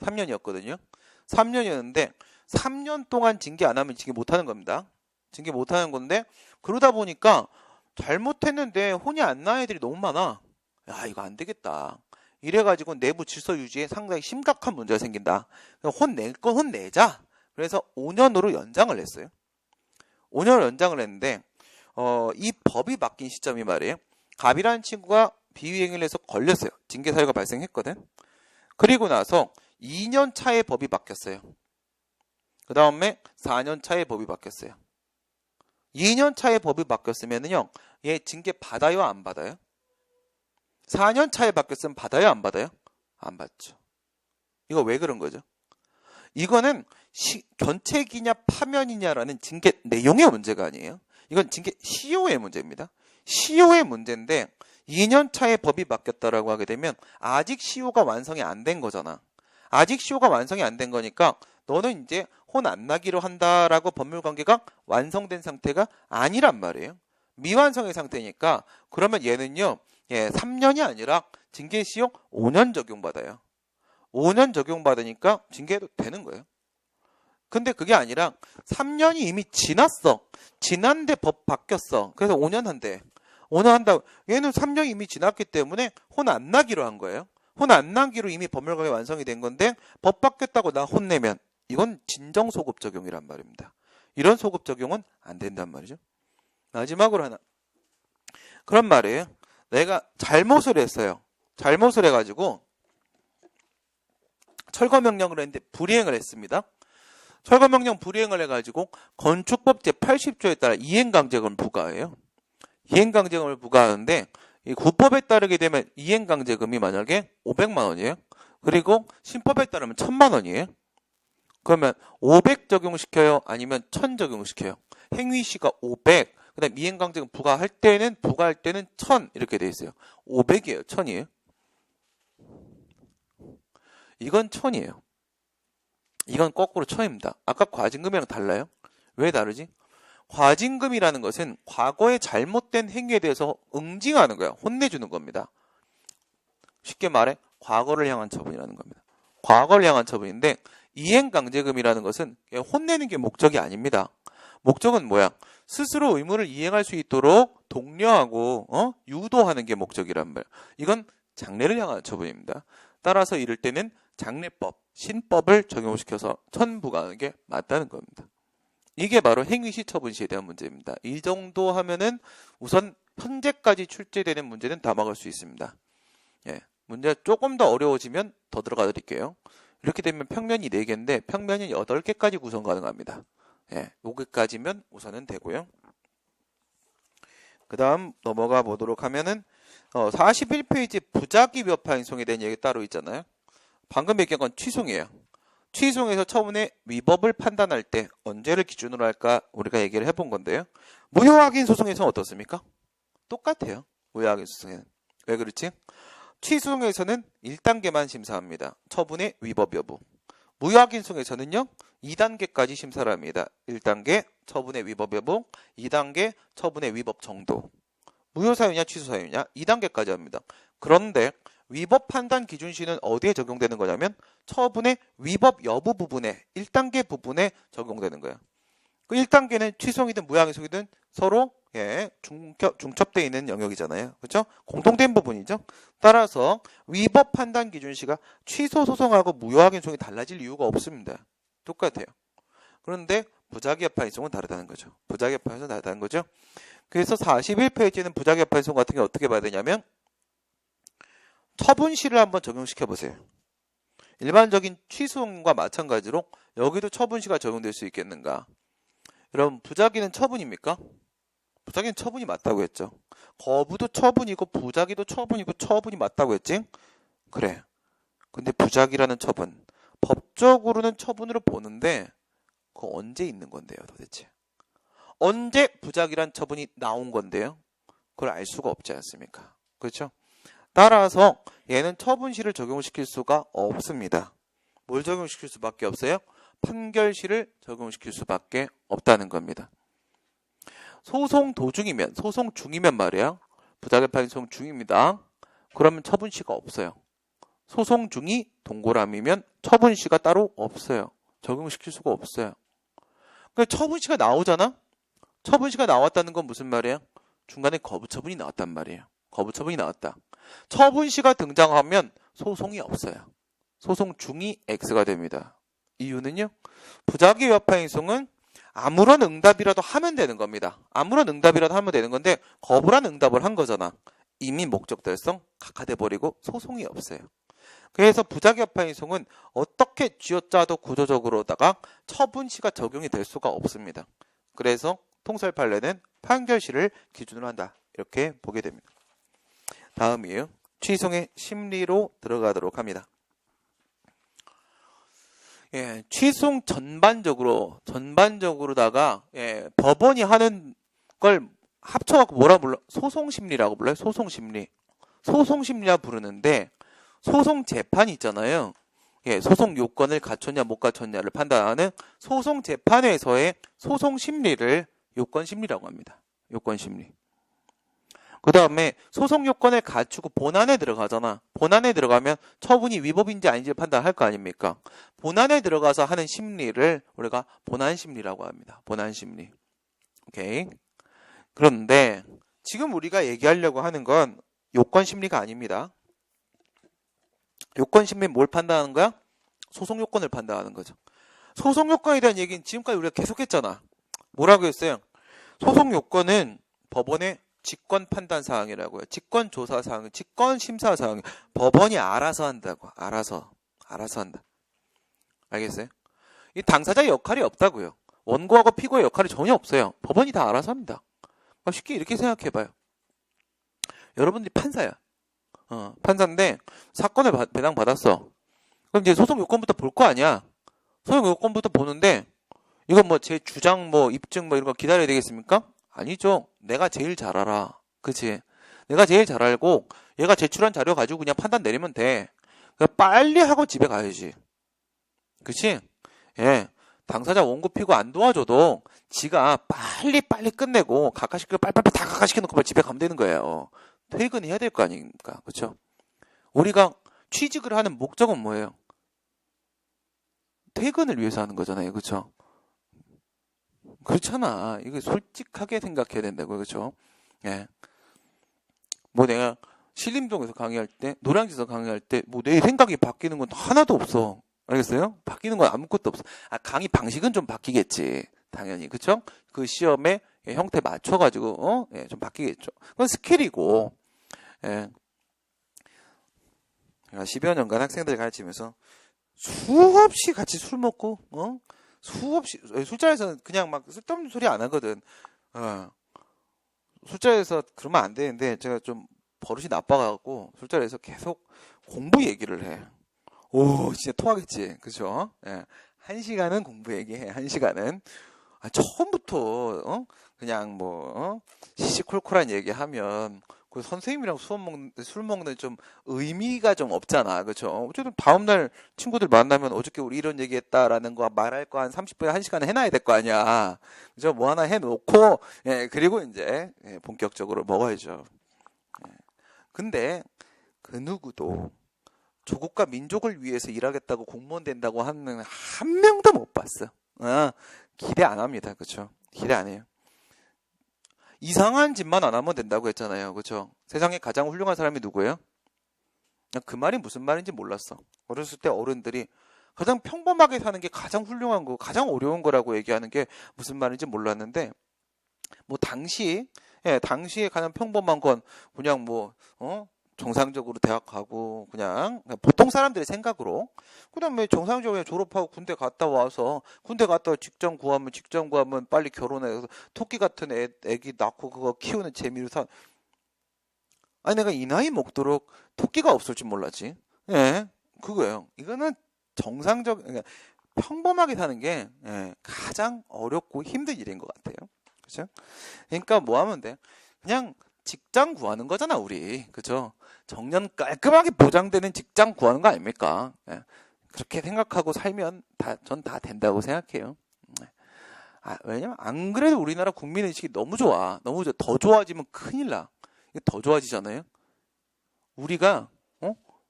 3년이었거든요. 3년이었는데 3년 동안 징계 안 하면 징계 못 하는 겁니다. 징계 못 하는 건데 그러다 보니까 잘못했는데 혼이 안 나는 애들이 너무 많아. 야, 이거 안 되겠다. 이래가지고 내부 질서 유지에 상당히 심각한 문제가 생긴다. 혼낼 건 혼내자. 그래서 5년으로 연장을 했어요. 5년을 연장을 했는데 이 법이 바뀐 시점이 말이에요. 갑이라는 친구가 비위행위를 해서 걸렸어요. 징계 사유가 발생했거든. 그리고 나서 2년 차에 법이 바뀌었어요. 그 다음에 4년 차에 법이 바뀌었어요. 2년 차에 법이 바뀌었으면요, 얘 징계 받아요, 안 받아요? 4년 차에 바뀌었으면 받아요, 안 받아요? 안 받죠. 이거 왜 그런 거죠? 이거는 견책이냐 파면이냐라는 징계 내용의 문제가 아니에요. 이건 징계 시효의 문제입니다. 시효의 문제인데 2년 차에 법이 바뀌었다라고 하게 되면 아직 시효가 완성이 안 된 거잖아. 아직 시효가 완성이 안 된 거니까 너는 이제 혼 안 나기로 한다라고 법률관계가 완성된 상태가 아니란 말이에요. 미완성의 상태니까 그러면 얘는요, 3년이 아니라 징계 시효 5년 적용받아요. 5년 적용받으니까 징계해도 되는 거예요. 근데 그게 아니라 3년이 이미 지났어. 지난데 법 바뀌었어. 그래서 5년 한대. 5년 한다고. 얘는 3년이 이미 지났기 때문에 혼 안 나기로 한 거예요. 혼 안 나기로 이미 법률관계 완성이 된 건데 법 바뀌었다고 나 혼내면 이건 진정소급 적용이란 말입니다. 이런 소급 적용은 안 된단 말이죠. 마지막으로 하나. 그런 말이에요. 내가 잘못을 했어요. 잘못을 해가지고 철거명령을 했는데 불이행을 했습니다. 철거명령 불이행을 해가지고 건축법 제80조에 따라 이행강제금을 부과해요. 이행강제금을 부과하는데 이 구법에 따르게 되면 이행강제금이 만약에 500만 원이에요. 그리고 신법에 따르면 1000만 원이에요. 그러면 500 적용시켜요? 아니면 1000 적용시켜요? 행위시가 500, 그 다음 이행강제금 부과할 때는 1000 이렇게 돼 있어요. 500이에요? 1000이에요? 이건 1000이에요. 이건 거꾸로 1000입니다. 아까 과징금이랑 달라요? 왜 다르지? 과징금이라는 것은 과거의 잘못된 행위에 대해서 응징하는 거야. 혼내주는 겁니다. 쉽게 말해 과거를 향한 처분이라는 겁니다. 과거를 향한 처분인데 이행강제금이라는 것은 혼내는 게 목적이 아닙니다. 목적은 뭐야? 스스로 의무를 이행할 수 있도록 독려하고 유도하는 게 목적이란 말이야. 이건 장래를 향한 처분입니다. 따라서 이럴 때는 장래법, 신법을 적용시켜서 천부과하는 게 맞다는 겁니다. 이게 바로 행위시 처분시에 대한 문제입니다. 이 정도 하면은 우선 현재까지 출제되는 문제는 다 막을 수 있습니다. 문제 조금 더 어려워지면 더 들어가 드릴게요. 이렇게 되면 평면이 4개인데 평면이 8개까지 구성 가능합니다. 5개까지면 우선은 되고요. 그 다음 넘어가 보도록 하면은 41페이지 부작위 위법화 인송에 대한 얘기 따로 있잖아요. 방금 얘기한 건 취송이에요. 취송에서 처분의 위법을 판단할 때 언제를 기준으로 할까 우리가 얘기를 해본 건데요. 무효확인 소송에서는 어떻습니까? 똑같아요. 무효확인 소송에는. 왜 그렇지? 취소송에서는 1단계만 심사합니다. 처분의 위법 여부. 무효확인 소송에서는요. 2단계까지 심사를 합니다. 1단계 처분의 위법 여부, 2단계 처분의 위법 정도. 무효 사유냐 취소 사유냐 2단계까지 합니다. 그런데 위법 판단 기준시는 어디에 적용되는 거냐면 처분의 위법 여부 부분에 1단계 부분에 적용되는 거예요. 그 1단계는 취소이든 무효항소이든 서로 중첩되어 있는 영역이잖아요. 그렇죠? 공통된 부분이죠. 따라서 위법 판단 기준시가 취소 소송하고 무효 확인 소송이 달라질 이유가 없습니다. 똑같아요. 그런데 부작위협화인송은 다르다는 거죠. 부작위협화인송은 다르다는 거죠. 그래서 41페이지는 부작위협화인송 같은 게 어떻게 봐야 되냐면 처분시를 한번 적용시켜 보세요. 일반적인 취소음과 마찬가지로 여기도 처분시가 적용될 수 있겠는가? 여러분 부작위는 처분입니까? 부작위는 처분이 맞다고 했죠. 거부도 처분이고 부작위도 처분이고 처분이 맞다고 했지? 그래. 근데 부작위라는 처분 법적으로는 처분으로 보는데 그거 언제 있는 건데요 도대체? 언제 부작위란 처분이 나온 건데요? 그걸 알 수가 없지 않습니까? 그렇죠? 따라서 얘는 처분시를 적용시킬 수가 없습니다. 뭘 적용시킬 수밖에 없어요? 판결시를 적용시킬 수밖에 없다는 겁니다. 소송 도중이면, 소송 중이면 말이에요. 부작위협화인송 중입니다. 그러면 처분시가 없어요. 소송 중이 동그라미면 처분시가 따로 없어요. 적용시킬 수가 없어요. 그러니까 처분시가 나오잖아? 처분시가 나왔다는 건 무슨 말이에요? 중간에 거부처분이 나왔단 말이에요. 거부처분이 나왔다. 처분시가 등장하면 소송이 없어요. 소송 중이 X가 됩니다. 이유는요? 부작위협화인송은 아무런 응답이라도 하면 되는 겁니다. 아무런 응답이라도 하면 되는 건데 거부란 응답을 한 거잖아. 이미 목적 달성 각하돼버리고 소송이 없어요. 그래서 부작위협화인송은 어떻게 쥐어짜도 구조적으로다가 처분시가 적용이 될 수가 없습니다. 그래서 통설 판례는 판결시를 기준으로 한다. 이렇게 보게 됩니다. 다음이에요. 취소의 심리로 들어가도록 합니다. 예, 취소 전반적으로다가 예, 법원이 하는 걸 합쳐갖고 뭐라 불러? 소송심리라고 불러요. 소송심리. 소송심리라 부르는데 소송 재판이 있잖아요. 예, 소송 요건을 갖췄냐 못 갖췄냐를 판단하는 소송 재판에서의 소송 심리를 요건 심리라고 합니다. 요건 심리. 그 다음에 소송 요건을 갖추고 본안에 들어가잖아. 본안에 들어가면 처분이 위법인지 아닌지 판단할 거 아닙니까? 본안에 들어가서 하는 심리를 우리가 본안 심리라고 합니다. 본안 심리. 오케이. 그런데 지금 우리가 얘기하려고 하는 건 요건 심리가 아닙니다. 요건 심리는 뭘 판단하는 거야? 소송 요건을 판단하는 거죠. 소송 요건에 대한 얘기는 지금까지 우리가 계속했잖아. 뭐라고 했어요? 소송 요건은 법원의 직권 판단 사항이라고요. 직권 조사 사항, 직권 심사 사항. 법원이 알아서 한다고. 알아서 한다. 알겠어요? 이 당사자의 역할이 없다고요. 원고하고 피고의 역할이 전혀 없어요. 법원이 다 알아서 합니다. 쉽게 이렇게 생각해봐요. 여러분들이 판사야. 판사인데 사건을 배당받았어. 그럼 이제 소송 요건부터 볼 거 아니야. 소송 요건부터 보는데 이건 뭐 제 주장 뭐 입증 뭐 이런 거 기다려야 되겠습니까? 아니죠. 내가 제일 잘 알아. 그치? 내가 제일 잘 알고 얘가 제출한 자료 가지고 그냥 판단 내리면 돼. 그러니까 빨리 하고 집에 가야지. 그치? 예. 당사자 원고 피고 안 도와줘도 지가 빨리 끝내고 각하시키고 빨리 다 각하시켜놓고 집에 가면 되는 거예요. 퇴근해야 될 거 아닙니까? 그렇죠? 우리가 취직을 하는 목적은 뭐예요? 퇴근을 위해서 하는 거잖아요. 그렇죠? 그렇잖아. 이거 솔직하게 생각해야 된다고. 그렇죠? 예. 뭐 내가 신림동에서 강의할 때, 노량진에서 강의할 때 뭐 내 생각이 바뀌는 건 하나도 없어. 알겠어요? 바뀌는 건 아무것도 없어. 강의 방식은 좀 바뀌겠지. 당연히. 그렇죠? 그 시험의 형태 맞춰가지고 예, 좀 바뀌겠죠. 그건 스킬이고. 예. 10여 년간 학생들 가르치면서 수없이 같이 술 먹고 수없이 술자리에서 그냥 막 쓸데없는 소리 안 하거든. 술자리에서 그러면 안 되는데 제가 좀 버릇이 나빠가지고 술자리에서 계속 공부 얘기를 해. 오 진짜 토하겠지. 그죠? 예. 1시간은 공부 얘기해. 1시간은. 처음부터 그냥 뭐 시시콜콜한 얘기하면 그 선생님이랑 술 먹는 좀 의미가 좀 없잖아. 그렇죠? 어쨌든 다음날 친구들 만나면 어저께 우리 이런 얘기했다라는 거 말할 거 한 30분에 1시간은 해놔야 될 거 아니야. 그죠? 뭐 하나 해놓고 예, 그리고 이제 예, 본격적으로 먹어야죠. 예. 근데 그 누구도 조국과 민족을 위해서 일하겠다고 공무원 된다고 하는 한 명도 못 봤어. 기대 안 합니다. 그렇죠? 기대 안 해요. 이상한 짓만 안 하면 된다고 했잖아요. 그렇죠? 세상에 가장 훌륭한 사람이 누구예요? 그 말이 무슨 말인지 몰랐어. 어렸을 때 어른들이 가장 평범하게 사는 게 가장 훌륭한 거, 가장 어려운 거라고 얘기하는 게 무슨 말인지 몰랐는데, 뭐 당시에 가장 평범한 건 그냥 정상적으로 대학 가고 그냥 보통 사람들의 생각으로 그다음에 정상적으로 졸업하고 군대 갔다 와서 직장 구하면 빨리 결혼해서 토끼 같은 애기 낳고 그거 키우는 재미로 아니 내가 이 나이 먹도록 토끼가 없을 줄 몰랐지. 예, 그거예요. 이거는 그러니까 평범하게 사는 게 가장 어렵고 힘든 일인 것 같아요. 그죠? 그러니까 뭐 하면 돼? 그냥 직장 구하는 거잖아, 우리. 그죠? 정년 깔끔하게 보장되는 직장 구하는 거 아닙니까? 예. 그렇게 생각하고 살면 전 다 된다고 생각해요. 왜냐면 안 그래도 우리나라 국민의식이 너무 좋아. 더 좋아지면 큰일 나. 이게 더 좋아지잖아요. 우리가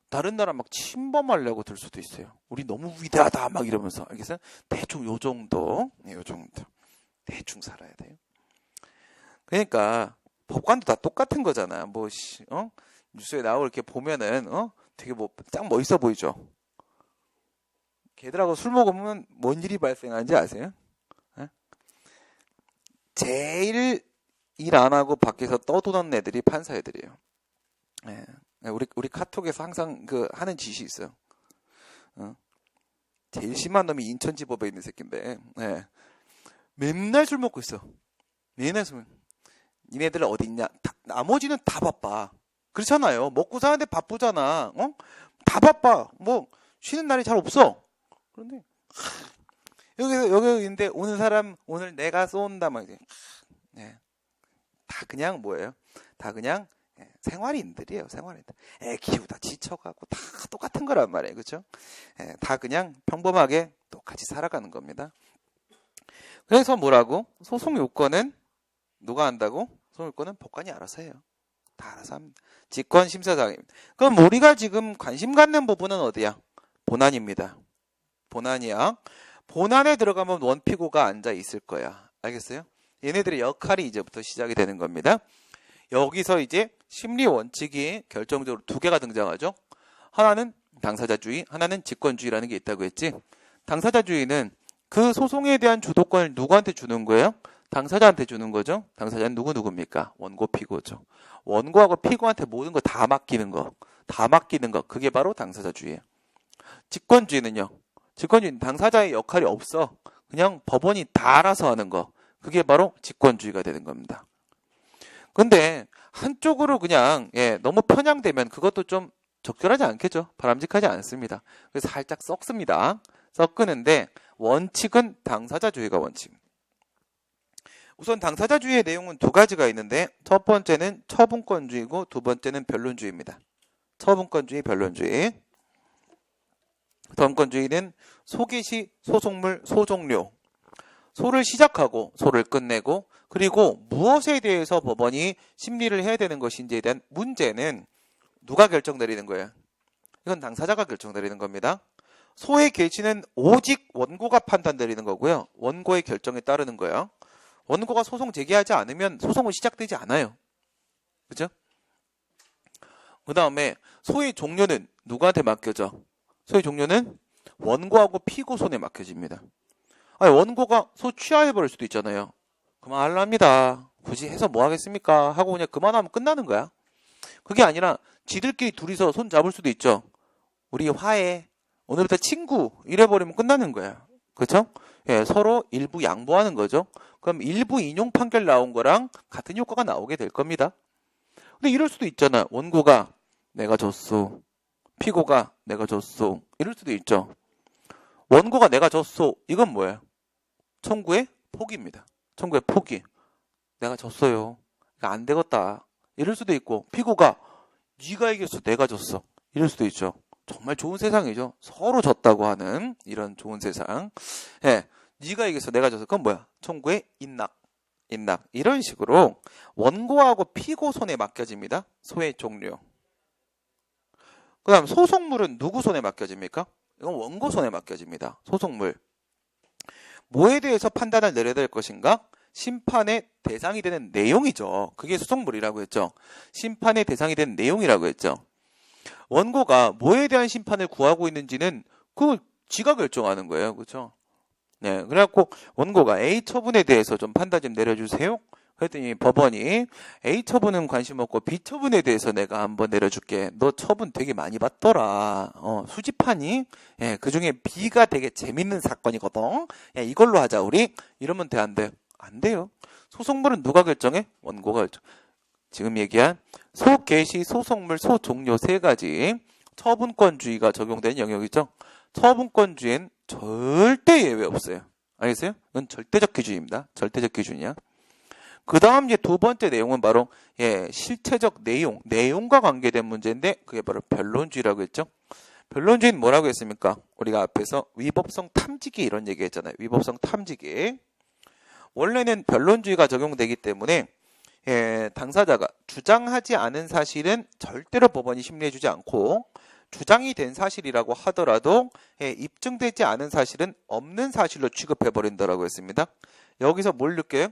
다른 나라 막 침범하려고 들 수도 있어요. 우리 너무 위대하다 막 이러면서. 알겠어요? 대충 요 정도. 대충 살아야 돼요. 그러니까 법관도 다 똑같은 거잖아. 뉴스에 나오고 이렇게 보면은 되게 짱 멋있어 보이죠. 걔들하고 술 먹으면 뭔 일이 발생하는지 아세요? 제일 일 안 하고 밖에서 떠도는 애들이 판사 애들이에요. 우리 카톡에서 항상 하는 짓이 있어요. 제일 심한 놈이 인천지법에 있는 새끼인데, 맨날 술 먹고 있어. 맨날 술. 니네들 어디 있냐? 나머지는 다 바빠. 그렇잖아요. 먹고 사는데 바쁘잖아. 다 바빠. 쉬는 날이 잘 없어. 그런데 여기 있는데 오는 사람 오늘 내가 쏜다 막 이제. 다 그냥 뭐예요? 다 그냥 생활인들이에요. 생활인들. 애 키우다 지쳐가고 다 똑같은 거란 말이에요. 그렇죠? 다 그냥 평범하게 똑같이 살아가는 겁니다. 그래서 뭐라고? 소송 요건은 누가 한다고? 소송 요건은 법관이 알아서 해요. 다 알아서 합니다. 직권심사장입니다. 그럼 우리가 지금 관심 갖는 부분은 어디야? 본안입니다. 본안이야. 본안에 들어가면 원피고가 앉아 있을 거야. 알겠어요? 얘네들의 역할이 이제부터 시작이 되는 겁니다. 여기서 이제 심리 원칙이 결정적으로 두 개가 등장하죠. 하나는 당사자주의, 하나는 직권주의라는 게 있다고 했지. 당사자주의는 그 소송에 대한 주도권을 누구한테 주는 거예요? 당사자한테 주는 거죠. 당사자는 누구입니까? 원고, 피고죠. 원고하고 피고한테 모든 거 다 맡기는 거. 그게 바로 당사자주의예요. 직권주의는요. 직권주의는 당사자의 역할이 없어. 그냥 법원이 다 알아서 하는 거. 그게 바로 직권주의가 되는 겁니다. 근데 한쪽으로 그냥 너무 편향되면 그것도 좀 적절하지 않겠죠. 바람직하지 않습니다. 그래서 살짝 섞습니다. 섞는데 원칙은 당사자주의가 원칙. 우선 당사자주의의 내용은 두 가지가 있는데 첫 번째는 처분권주의고 두 번째는 변론주의입니다. 처분권주의, 변론주의. 처분권주의는 소개시, 소송물, 소종료. 소를 시작하고 소를 끝내고 그리고 무엇에 대해서 법원이 심리를 해야 되는 것인지에 대한 문제는 누가 결정 내리는 거예요? 이건 당사자가 결정 내리는 겁니다. 소의 개시는 오직 원고가 판단 내리는 거고요. 원고의 결정에 따르는 거예요. 원고가 소송 제기하지 않으면 소송은 시작되지 않아요. 그죠? 그 다음에 소의 종료는 누구한테 맡겨져? 소의 종료는 원고하고 피고 손에 맡겨집니다. 원고가 소 취하해버릴 수도 있잖아요. 그만하랍니다. 굳이 해서 뭐 하겠습니까? 하고 그냥 그만하면 끝나는 거야. 그게 아니라 지들끼리 둘이서 손 잡을 수도 있죠. 우리 화해. 오늘부터 친구. 이래버리면 끝나는 거야. 그렇죠? 서로 일부 양보하는 거죠. 그럼 일부 인용 판결 나온 거랑 같은 효과가 나오게 될 겁니다. 근데 이럴 수도 있잖아. 원고가 내가 졌소. 피고가 내가 졌소. 이럴 수도 있죠. 원고가 내가 졌소. 이건 뭐예요? 청구의 포기입니다. 청구의 포기. 내가 졌어요. 안 되겠다. 이럴 수도 있고 피고가 네가 이겼어. 내가 졌어. 이럴 수도 있죠. 정말 좋은 세상이죠. 서로 졌다고 하는 이런 좋은 세상. 네가 이겼어. 내가 졌어. 그건 뭐야? 청구의 인락. 이런 식으로 원고하고 피고 손에 맡겨집니다. 소의 종료. 그 다음 소송물은 누구 손에 맡겨집니까? 이건 원고 손에 맡겨집니다. 소송물. 뭐에 대해서 판단을 내려야 될 것인가? 심판의 대상이 되는 내용이죠. 그게 소송물이라고 했죠. 심판의 대상이 되는 내용이라고 했죠. 원고가 뭐에 대한 심판을 구하고 있는지는 그 지가 결정하는 거예요. 그렇죠? 네, 그래갖고 원고가 A 처분에 대해서 좀 판단 좀 내려주세요. 그랬더니 법원이 A 처분은 관심 없고 B 처분에 대해서 내가 한번 내려줄게. 너 처분 되게 많이 받더라. 수집하니? 예, 그 중에 B가 되게 재밌는 사건이거든. 예, 이걸로 하자 우리. 이러면 돼, 안 돼? 안 돼요. 소송물은 누가 결정해? 원고가 결정. 지금 얘기한 소개시, 소송물, 소종료 세 가지 처분권주의가 적용되는 영역이죠. 처분권주의엔 절대 예외 없어요. 알겠어요? 이건 절대적 기준입니다. 절대적 기준이야. 그 다음 이제 두 번째 내용은 바로 실체적 내용과 관계된 문제인데 그게 바로 변론주의라고 했죠. 변론주의는 뭐라고 했습니까? 우리가 앞에서 위법성 탐지기 이런 얘기 했잖아요. 위법성 탐지기. 원래는 변론주의가 적용되기 때문에 당사자가 주장하지 않은 사실은 절대로 법원이 심리해주지 않고 주장이 된 사실이라고 하더라도 입증되지 않은 사실은 없는 사실로 취급해버린다라고 했습니다. 여기서 뭘 느껴요?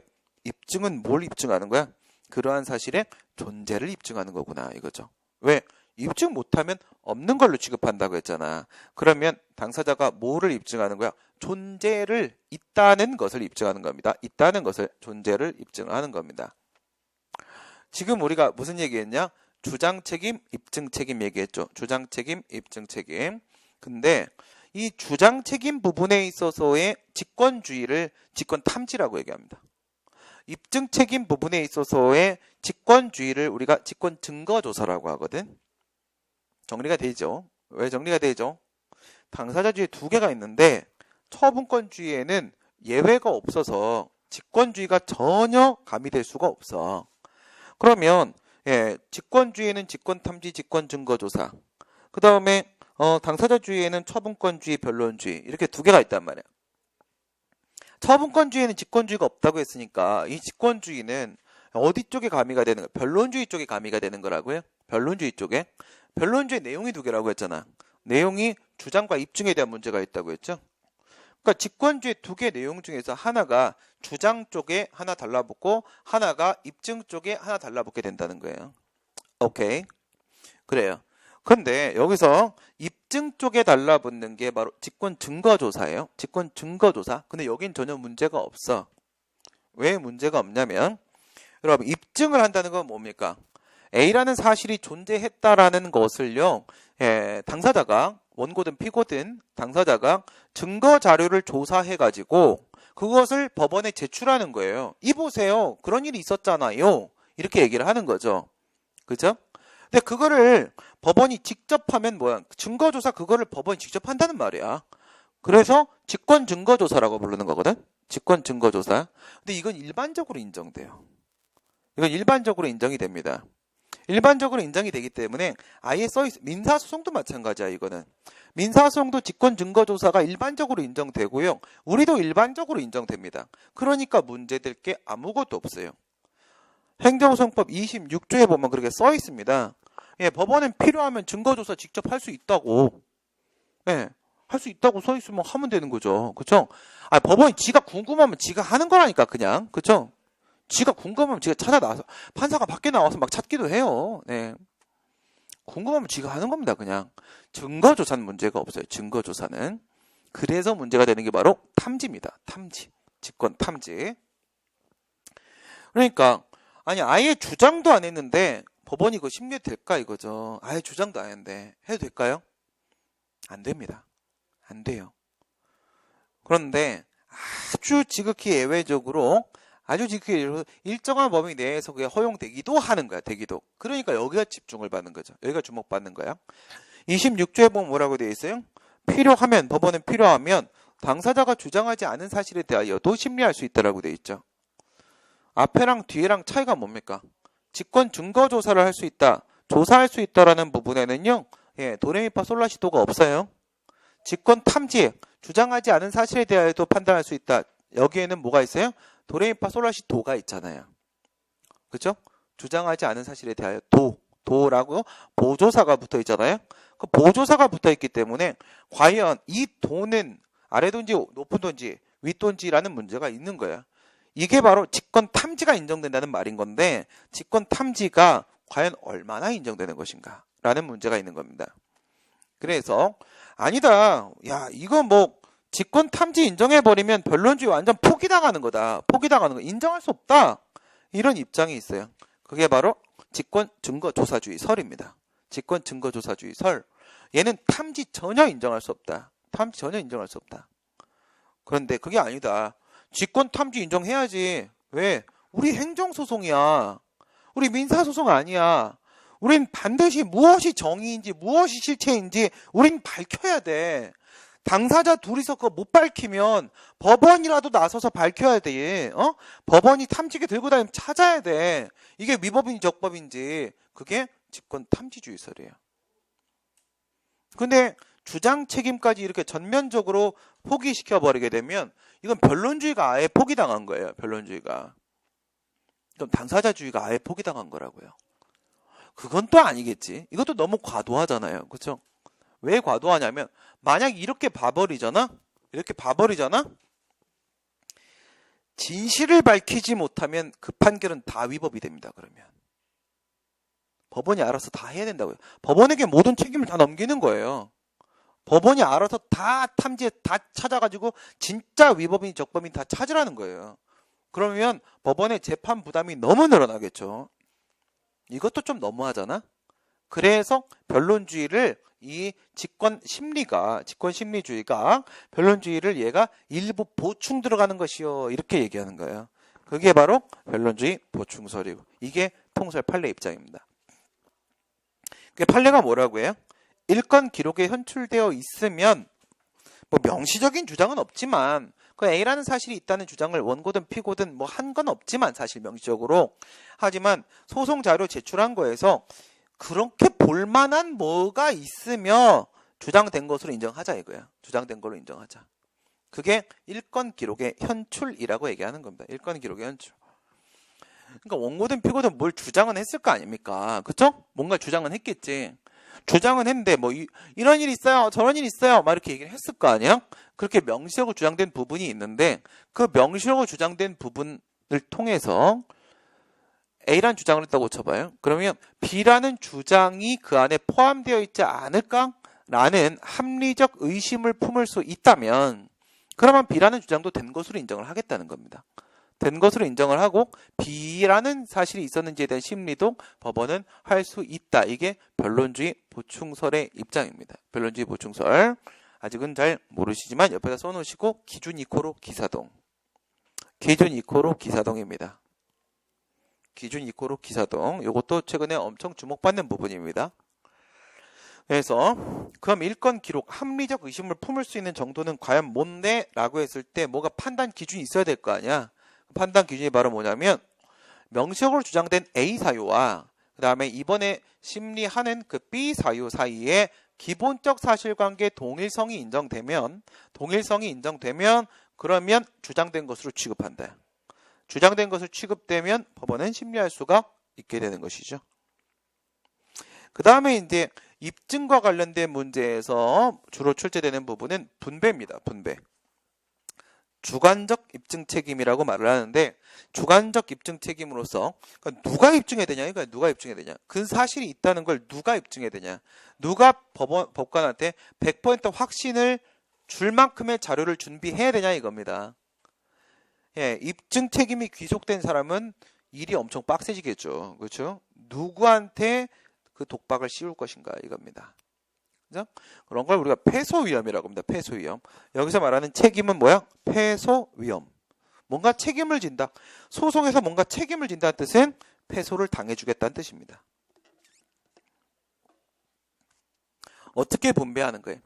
입증은 뭘 입증하는 거야? 그러한 사실의 존재를 입증하는 거구나 이거죠. 왜? 입증 못하면 없는 걸로 취급한다고 했잖아. 그러면 당사자가 뭐를 입증하는 거야? 존재를 있다는 것을 입증하는 겁니다. 있다는 것을 존재를 입증하는 겁니다. 지금 우리가 무슨 얘기했냐? 주장 책임, 입증 책임 얘기했죠. 주장 책임, 입증 책임. 근데 이 주장 책임 부분에 있어서의 직권주의를 직권 탐지라고 얘기합니다. 입증 책임 부분에 있어서의 직권주의를 우리가 직권 증거 조사라고 하거든. 정리가 되죠. 왜 정리가 되죠? 당사자주의 두 개가 있는데 처분권주의에는 예외가 없어서 직권주의가 전혀 가미될 수가 없어. 그러면 직권주의에는 직권탐지, 직권증거조사. 그 다음에 당사자주의에는 처분권주의, 변론주의 이렇게 두 개가 있단 말이야. 처분권주의에는 직권주의가 없다고 했으니까 이 직권주의는 어디 쪽에 가미가 되는 거야? 변론주의 쪽에 가미가 되는 거라고요? 변론주의 쪽에. 변론주의 내용이 두 개라고 했잖아. 내용이 주장과 입증에 대한 문제가 있다고 했죠. 그러니까 직권주의 두 개 내용 중에서 하나가 주장 쪽에 하나 달라붙고 하나가 입증 쪽에 하나 달라붙게 된다는 거예요. 오케이. 그래요. 근데 여기서 입증 쪽에 달라붙는 게 바로 직권 증거조사예요. 직권 증거조사. 근데 여긴 전혀 문제가 없어. 왜 문제가 없냐면 여러분 입증을 한다는 건 뭡니까? A라는 사실이 존재했다라는 것을요. 당사자가 원고든 피고든 당사자가 증거 자료를 조사해가지고 그것을 법원에 제출하는 거예요. 이 보세요. 그런 일이 있었잖아요. 이렇게 얘기를 하는 거죠. 그죠? 근데 그거를 법원이 직접 하면 뭐야? 증거조사 그거를 법원이 직접 한다는 말이야. 그래서 직권증거조사라고 부르는 거거든. 직권증거조사. 근데 이건 일반적으로 인정돼요. 이건 일반적으로 인정이 됩니다. 일반적으로 인정이 되기 때문에 아예 써있어. 민사소송도 마찬가지야 이거는. 민사소송도 직권증거조사가 일반적으로 인정되고요. 우리도 일반적으로 인정됩니다. 그러니까 문제될 게 아무것도 없어요. 행정소송법 26조에 보면 그렇게 써 있습니다. 법원은 필요하면 증거조사 직접 할 수 있다고. 할 수 있다고 써 있으면 하면 되는 거죠. 그쵸? 법원이 지가 궁금하면 지가 하는 거라니까 그냥. 그쵸? 지가 궁금하면 지가 찾아 나와서 판사가 밖에 나와서 막 찾기도 해요. 궁금하면 지가 하는 겁니다. 그냥 증거조사는 문제가 없어요. 증거조사는. 그래서 문제가 되는 게 바로 탐지입니다. 탐지. 직권 탐지. 그러니까 아예 주장도 안 했는데 법원이 이거 심리될까 이거죠. 아예 주장도 안 했는데 해도 될까요? 안 됩니다. 안 돼요. 그런데 아주 지극히 예외적으로 일정한 범위 내에서 그게 허용되기도 하는 거야. 되기도. 그러니까 여기가 집중을 받는 거죠. 여기가 주목받는 거야. 26조에 보면 뭐라고 되어 있어요? 필요하면 법원은 필요하면 당사자가 주장하지 않은 사실에 대하여도 심리할 수 있다라고 되어 있죠. 앞에랑 뒤에랑 차이가 뭡니까? 직권 증거 조사를 할 수 있다. 조사할 수 있다라는 부분에는요. 도레미파 솔라시도가 없어요. 직권 탐지, 주장하지 않은 사실에 대하여도 판단할 수 있다. 여기에는 뭐가 있어요? 도레미파 솔라시도가 있잖아요. 그렇죠? 주장하지 않은 사실에 대하여 도라고 보조사가 붙어 있잖아요. 그 보조사가 붙어 있기 때문에 과연 이 도는 아래돈지 높은돈지 윗돈지라는 문제가 있는 거예요. 이게 바로 직권 탐지가 인정된다는 말인 건데 직권 탐지가 과연 얼마나 인정되는 것인가 라는 문제가 있는 겁니다. 그래서 아니다. 야, 이거 뭐 직권 탐지 인정해버리면 변론주의 완전 포기당하는 거다. 포기당하는 거 인정할 수 없다. 이런 입장이 있어요. 그게 바로 직권 증거조사주의 설입니다. 직권 증거조사주의 설. 얘는 탐지 전혀 인정할 수 없다. 탐지 전혀 인정할 수 없다. 그런데 그게 아니다. 직권 탐지 인정해야지. 왜? 우리 행정소송이야. 우리 민사소송 아니야. 우린 반드시 무엇이 정의인지 무엇이 실체인지 우린 밝혀야 돼. 당사자 둘이서 그거 못 밝히면 법원이라도 나서서 밝혀야 돼. 법원이 탐지기 들고 다니면 찾아야 돼. 이게 위법인지 적법인지. 그게 직권 탐지주의설이에요. 근데 주장 책임까지 이렇게 전면적으로 포기시켜버리게 되면 이건 변론주의가 아예 포기당한 거예요. 변론주의가. 그럼 당사자주의가 아예 포기당한 거라고요. 그건 또 아니겠지. 이것도 너무 과도하잖아요. 그렇죠? 왜 과도하냐면 만약 이렇게 봐버리잖아? 이렇게 봐버리잖아? 진실을 밝히지 못하면 그 판결은 다 위법이 됩니다. 그러면. 법원이 알아서 다 해야 된다고요. 법원에게 모든 책임을 다 넘기는 거예요. 법원이 알아서 다 탐지해 다 찾아가지고 진짜 위법인 적법인 다 찾으라는 거예요. 그러면 법원의 재판 부담이 너무 늘어나겠죠. 이것도 좀 너무하잖아. 그래서 변론주의를 이 직권 심리주의가 변론주의를 얘가 일부 보충 들어가는 것이요. 이렇게 얘기하는 거예요. 그게 바로 변론주의 보충설이고 이게 통설 판례 입장입니다. 그 판례가 뭐라고 해요? 일건 기록에 현출되어 있으면 뭐 명시적인 주장은 없지만 그 A라는 사실이 있다는 주장을 원고든 피고든 뭐 한 건 없지만 사실 명시적으로 하지만 소송 자료 제출한 거에서 그렇게 볼만한 뭐가 있으며 주장된 것으로 인정하자 이거야. 주장된 걸로 인정하자. 그게 일건 기록의 현출이라고 얘기하는 겁니다. 일건 기록의 현출. 그러니까 원고든 피고든 뭘 주장은 했을 거 아닙니까? 그쵸? 뭔가 주장은 했겠지. 주장은 했는데 뭐 이런 일이 있어요. 저런 일이 있어요. 막 이렇게 얘기를 했을 거 아니야? 그렇게 명시하고 주장된 부분이 있는데 그 명시하고 주장된 부분을 통해서 A라는 주장을 했다고 쳐봐요. 그러면 B라는 주장이 그 안에 포함되어 있지 않을까라는 합리적 의심을 품을 수 있다면 그러면 B라는 주장도 된 것으로 인정을 하겠다는 겁니다. 된 것으로 인정을 하고 B라는 사실이 있었는지에 대한 심리도 법원은 할 수 있다. 이게 변론주의 보충설의 입장입니다. 변론주의 보충설. 아직은 잘 모르시지만 옆에다 써놓으시고 기준 이코로 기사동. 기준 이코로 기사동입니다. 기준 이코로 기사동. 이것도 최근에 엄청 주목받는 부분입니다. 그래서 그럼 일건 기록 합리적 의심을 품을 수 있는 정도는 과연 뭔데? 라고 했을 때 뭐가 판단 기준이 있어야 될 거 아니야. 판단 기준이 바로 뭐냐면 명시적으로 주장된 A 사유와 그 다음에 이번에 심리하는 그 B 사유 사이에 기본적 사실관계 동일성이 인정되면 그러면 주장된 것으로 취급한다. 주장된 것을 취급되면 법원은 심리할 수가 있게 되는 것이죠. 그 다음에 이제 입증과 관련된 문제에서 주로 출제되는 부분은 분배입니다. 분배. 주관적 입증 책임이라고 말을 하는데 주관적 입증 책임으로서 그러니까 누가 입증해야 되냐? 그러니까 누가 입증해야 되냐? 그 사실이 있다는 걸 누가 입증해야 되냐? 누가 법관한테 100% 확신을 줄 만큼의 자료를 준비해야 되냐 이겁니다. 예, 입증 책임이 귀속된 사람은 일이 엄청 빡세지겠죠. 그렇죠? 누구한테 그 독박을 씌울 것인가 이겁니다. 그죠? 그런 걸 우리가 패소위험이라고 합니다. 패소위험. 여기서 말하는 책임은 뭐야? 패소위험. 뭔가 책임을 진다. 소송에서 뭔가 책임을 진다는 뜻은 패소를 당해주겠다는 뜻입니다. 어떻게 분배하는 거예요?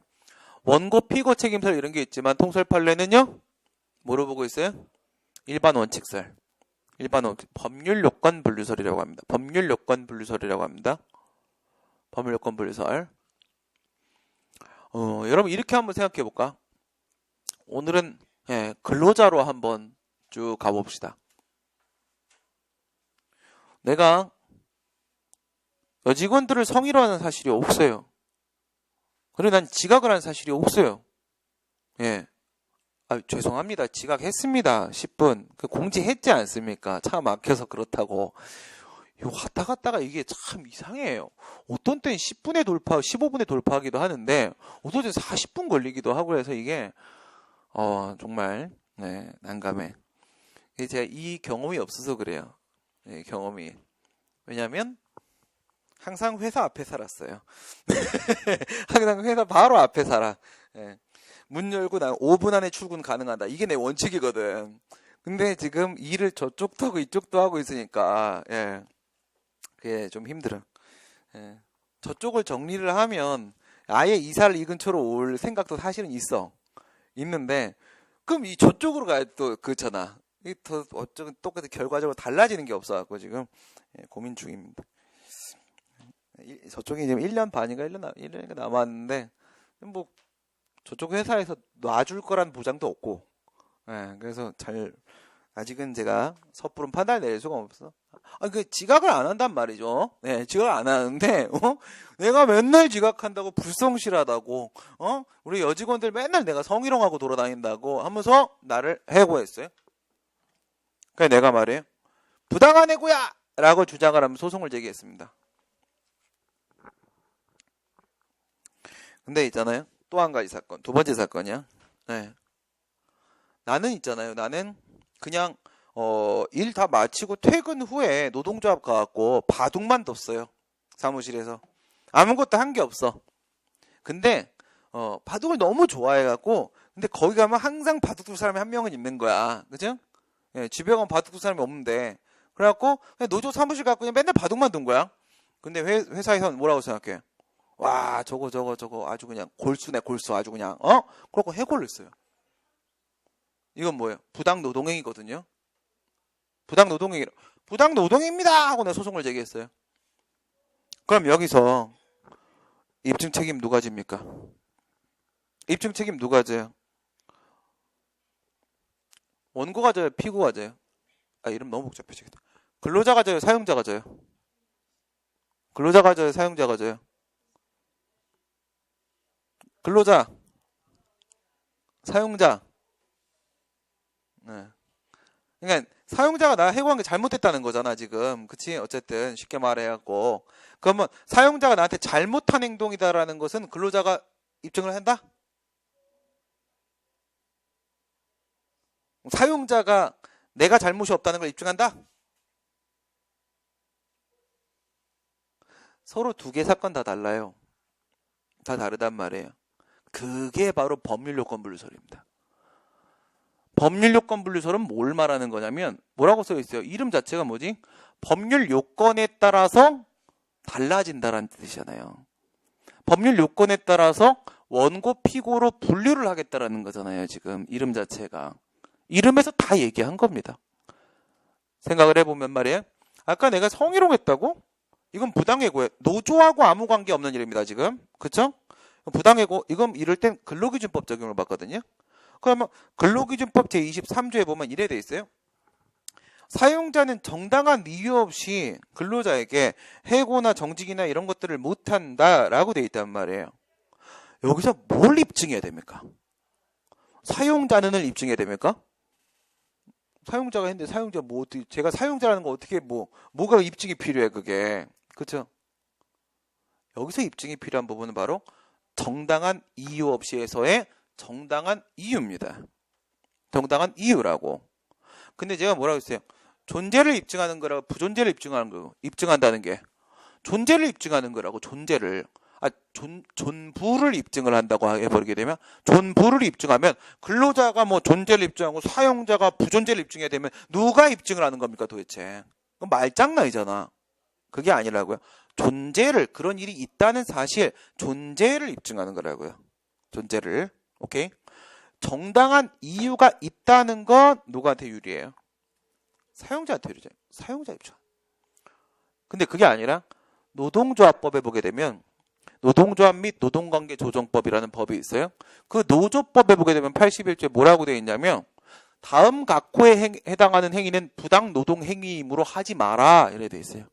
원고 피고 책임설 이런 게 있지만 통설 판례는요. 뭐로 보고 있어요? 일반 원칙설. 일반 원칙. 법률 요건 분류설이라고 합니다. 법률 요건 분류설이라고 합니다. 법률 요건 분류설. 여러분 이렇게 한번 생각해 볼까? 오늘은 근로자로 한번 쭉 가봅시다. 내가 여직원들을 성희롱 하는 사실이 없어요. 그리고 난 지각을 하는 사실이 없어요. 예. 죄송합니다. 지각했습니다. 10분. 공지했지 않습니까? 차 막혀서 그렇다고. 이거 왔다 갔다가 이게 참 이상해요. 어떤 때는 10분에 돌파, 15분에 돌파하기도 하는데 어떤 때는 40분 걸리기도 하고 해서 이게 정말 네, 난감해. 제가 이 경험이 없어서 그래요. 네, 경험이. 왜냐면 항상 회사 앞에 살았어요. 항상 회사 바로 앞에 살아. 네. 문 열고 난 5분 안에 출근 가능하다. 이게 내 원칙이거든. 근데 지금 일을 저쪽도 하고 이쪽도 하고 있으니까 예. 그게 좀 힘들어. 예. 저쪽을 정리를 하면 아예 이사를 이 근처로 올 생각도 사실은 있는데 그럼 이 저쪽으로 가야 또 그렇잖아. 이 더 어쩌면 똑같은 결과적으로 달라지는 게 없어갖고 지금 예, 고민 중입니다. 저쪽이 지금 1년 반인가 1년인가 남았는데 뭐 저쪽 회사에서 놔줄 거란 보장도 없고 예, 그래서 아직은 제가 섣부른 판단을 내릴 수가 없어. 지각을 안 한단 말이죠. 네, 지각을 안 하는데, 내가 맨날 지각한다고 불성실하다고, 우리 여직원들 맨날 내가 성희롱하고 돌아다닌다고 하면서 나를 해고했어요. 그래서 내가 말해요. 부당한 해고야! 라고 주장을 하면 소송을 제기했습니다. 근데 있잖아요. 또 한 가지 사건, 두 번째 사건이야. 네. 나는 그냥 일 다 마치고 퇴근 후에 노동조합 가갖고 바둑만 뒀어요. 사무실에서. 아무것도 한 게 없어. 근데 바둑을 너무 좋아해갖고 근데 거기 가면 항상 바둑 둘 사람이 한 명은 있는 거야. 그죠? 예, 집에 가면 바둑 둘 사람이 없는데 그래갖고 그냥 노조 사무실 갖고 그냥 맨날 바둑만 둔 거야. 근데 회사에서는 뭐라고 생각해? 와 저거 아주 그냥 골수네 골수 아주 그냥 그러고 해고를 했어요. 이건 뭐예요? 부당 노동행위거든요. 부당 노동행위입니다 하고 내가 소송을 제기했어요. 그럼 여기서 입증 책임 누가 집니까? 입증 책임 누가 져요? 원고가 져요? 피고가 져요? 이름 너무 복잡해지겠다. 근로자가 져요? 사용자가 져요? 근로자가 져요? 사용자가 져요? 근로자, 사용자. 네. 그러니까 사용자가 나 해고한 게 잘못됐다는 거잖아 지금. 그치? 어쨌든 쉽게 말해갖고 그러면 사용자가 나한테 잘못한 행동이다라는 것은 근로자가 입증을 한다? 사용자가 내가 잘못이 없다는 걸 입증한다? 서로 두 개 사건 다 달라요. 다 다르단 말이에요. 그게 바로 법률요건분류설입니다. 법률요건분류설은 뭘 말하는 거냐면 뭐라고 써 있어요? 이름 자체가 뭐지? 법률요건에 따라서 달라진다라는 뜻이잖아요. 법률요건에 따라서 원고 피고로 분류를 하겠다라는 거잖아요. 지금 이름 자체가. 이름에서 다 얘기한 겁니다. 생각을 해보면 말이에요. 아까 내가 성희롱했다고? 이건 부당해고예요. 노조하고 아무 관계 없는 일입니다. 지금. 그쵸? 부당해고 이건 이럴 땐 근로기준법 적용을 받거든요. 그러면 근로기준법 제23조에 보면 이래 돼 있어요. 사용자는 정당한 이유 없이 근로자에게 해고나 정직이나 이런 것들을 못한다라고 돼 있단 말이에요. 여기서 뭘 입증해야 됩니까? 사용자는을 입증해야 됩니까? 사용자가 했는데 사용자 뭐 어떻게 제가 사용자라는 거 어떻게 뭐가 입증이 필요해 그게. 그렇죠? 여기서 입증이 필요한 부분은 바로 정당한 이유 없이에서의 정당한 이유입니다. 정당한 이유라고. 근데 제가 뭐라고 했어요? 존재를 입증하는 거라고 부존재를 입증하는 거 입증한다는 게 존재를 입증하는 거라고 존재를 존부를 입증을 한다고 해버리게 되면 존부를 입증하면 근로자가 존재를 입증하고 사용자가 부존재를 입증해야 되면 누가 입증을 하는 겁니까 도대체? 그건 말장난이잖아. 그게 아니라고요. 존재를 그런 일이 있다는 사실 존재를 입증하는 거라고요. 존재를. 오케이? 정당한 이유가 있다는 건 누구한테 유리해요? 사용자한테 유리해요. 사용자 입증. 근데 그게 아니라 노동조합법에 보게 되면 노동조합 및 노동관계조정법이라는 법이 있어요. 그 노조법에 보게 되면 81조에 뭐라고 되어 있냐면 다음 각호에 해당하는 행위는 부당 노동행위이므로 하지 마라 이래 되어 있어요.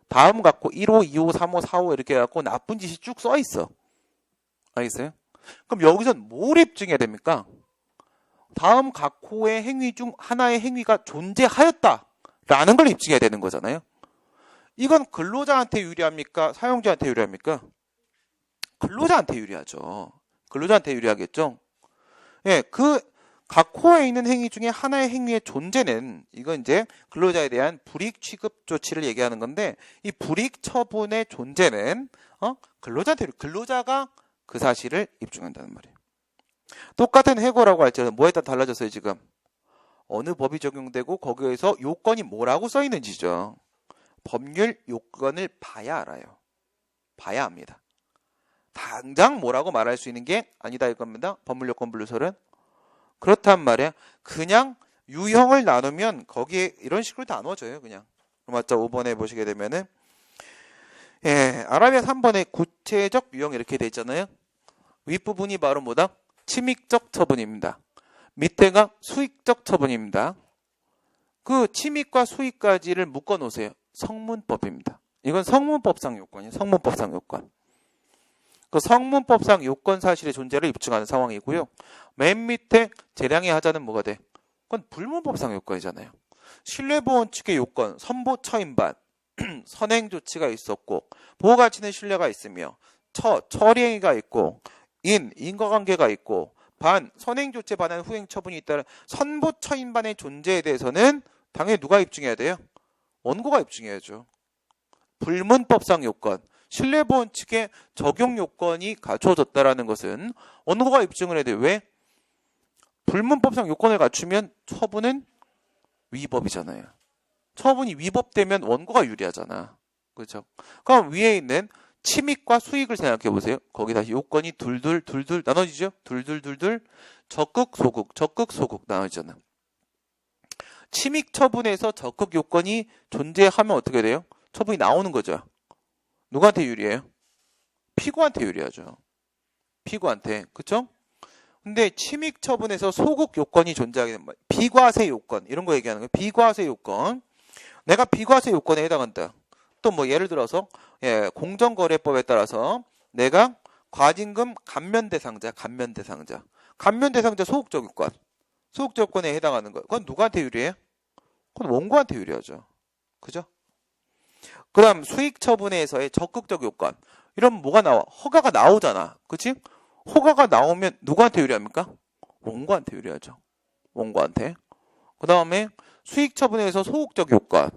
다음 각호 1호, 2호, 3호, 4호 이렇게 해갖고 나쁜 짓이 쭉 써 있어. 알겠어요? 그럼 여기선 뭘 입증해야 됩니까? 다음 각호의 행위 중 하나의 행위가 존재하였다라는 걸 입증해야 되는 거잖아요. 이건 근로자한테 유리합니까? 사용자한테 유리합니까? 근로자한테 유리하죠. 근로자한테 유리하겠죠. 예, 그 각 호에 있는 행위 중에 하나의 행위의 존재는 이건 이제 근로자에 대한 불이익 취급 조치를 얘기하는 건데 이 불이익 처분의 존재는 근로자가 그 사실을 입증한다는 말이에요. 똑같은 해고라고 할지라도 뭐에 따라 달라졌어요 지금? 어느 법이 적용되고 거기에서 요건이 뭐라고 써 있는지죠. 법률 요건을 봐야 알아요. 봐야 합니다. 당장 뭐라고 말할 수 있는 게 아니다 이겁니다. 법률 요건 분류설은. 그렇단 말이야. 그냥 유형을 나누면 거기에 이런 식으로 나눠져요. 그냥. 맞죠? 5번에 보시게 되면은 예, 아라비아 3번에 구체적 유형 이렇게 돼 있잖아요. 윗부분이 바로 뭐다? 침익적 처분입니다. 밑에가 수익적 처분입니다. 그 침익과 수익까지를 묶어 놓으세요. 성문법입니다. 이건 성문법상 요건이에요. 성문법상 요건. 그 성문법상 요건 사실의 존재를 입증하는 상황이고요. 맨 밑에 재량의 하자는 뭐가 돼? 그건 불문법상 요건이잖아요. 신뢰보원 측의 요건, 선보 처인반, 선행 조치가 있었고, 보호가치는 신뢰가 있으며, 처리행위가 있고, 인과관계가 있고, 선행 조치에 반한 후행 처분이 있다는 선보 처인반의 존재에 대해서는 당연히 누가 입증해야 돼요? 원고가 입증해야죠. 불문법상 요건, 신뢰보원 측의 적용 요건이 갖춰졌다라는 것은 원고가 입증을 해야 돼요. 왜? 불문법상 요건을 갖추면 처분은 위법이잖아요. 처분이 위법되면 원고가 유리하잖아. 그렇죠? 그럼 위에 있는 침익과 수익을 생각해 보세요. 거기 다시 요건이 둘둘 나눠지죠? 둘둘 적극 소극 나눠지잖아. 침익 처분에서 적극 요건이 존재하면 어떻게 돼요? 처분이 나오는 거죠. 누구한테 유리해요? 피고한테 유리하죠. 피고한테. 그쵸? 근데 침익 처분에서 소극 요건이 존재하게 되면 비과세 요건 이런 거 얘기하는 거예요. 비과세 요건. 내가 비과세 요건에 해당한다. 또 뭐 예를 들어서 공정거래법에 따라서 내가 과징금 감면 대상자 소극적 요건. 소극적 요건에 해당하는 거. 그건 누구한테 유리해요? 그건 원고한테 유리하죠. 그죠? 그 다음 수익 처분에서의 적극적 요건. 이러면 뭐가 나와? 허가가 나오잖아. 그치? 허가가 나오면 누구한테 유리합니까? 원고한테 유리하죠. 원고한테. 그 다음에 수익 처분에서 소극적 요건.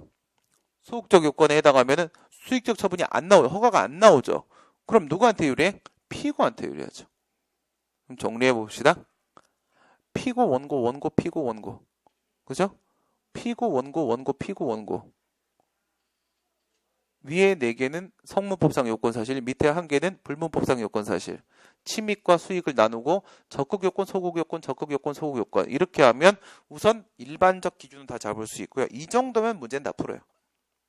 소극적 요건에 해당하면은 수익적 처분이 안 나오죠. 허가가 안 나오죠. 그럼 누구한테 유리해? 피고한테 유리하죠. 그럼 정리해 봅시다. 피고, 원고, 피고, 원고. 그죠? 피고, 원고, 피고, 원고. 위에 4개는 성문법상 요건 사실, 밑에 1개는 불문법상 요건 사실. 침익과 수익을 나누고 적극 요건, 소극 요건, 적극 요건, 소극 요건 이렇게 하면 우선 일반적 기준은 다 잡을 수 있고요. 이 정도면 문제는 다 풀어요.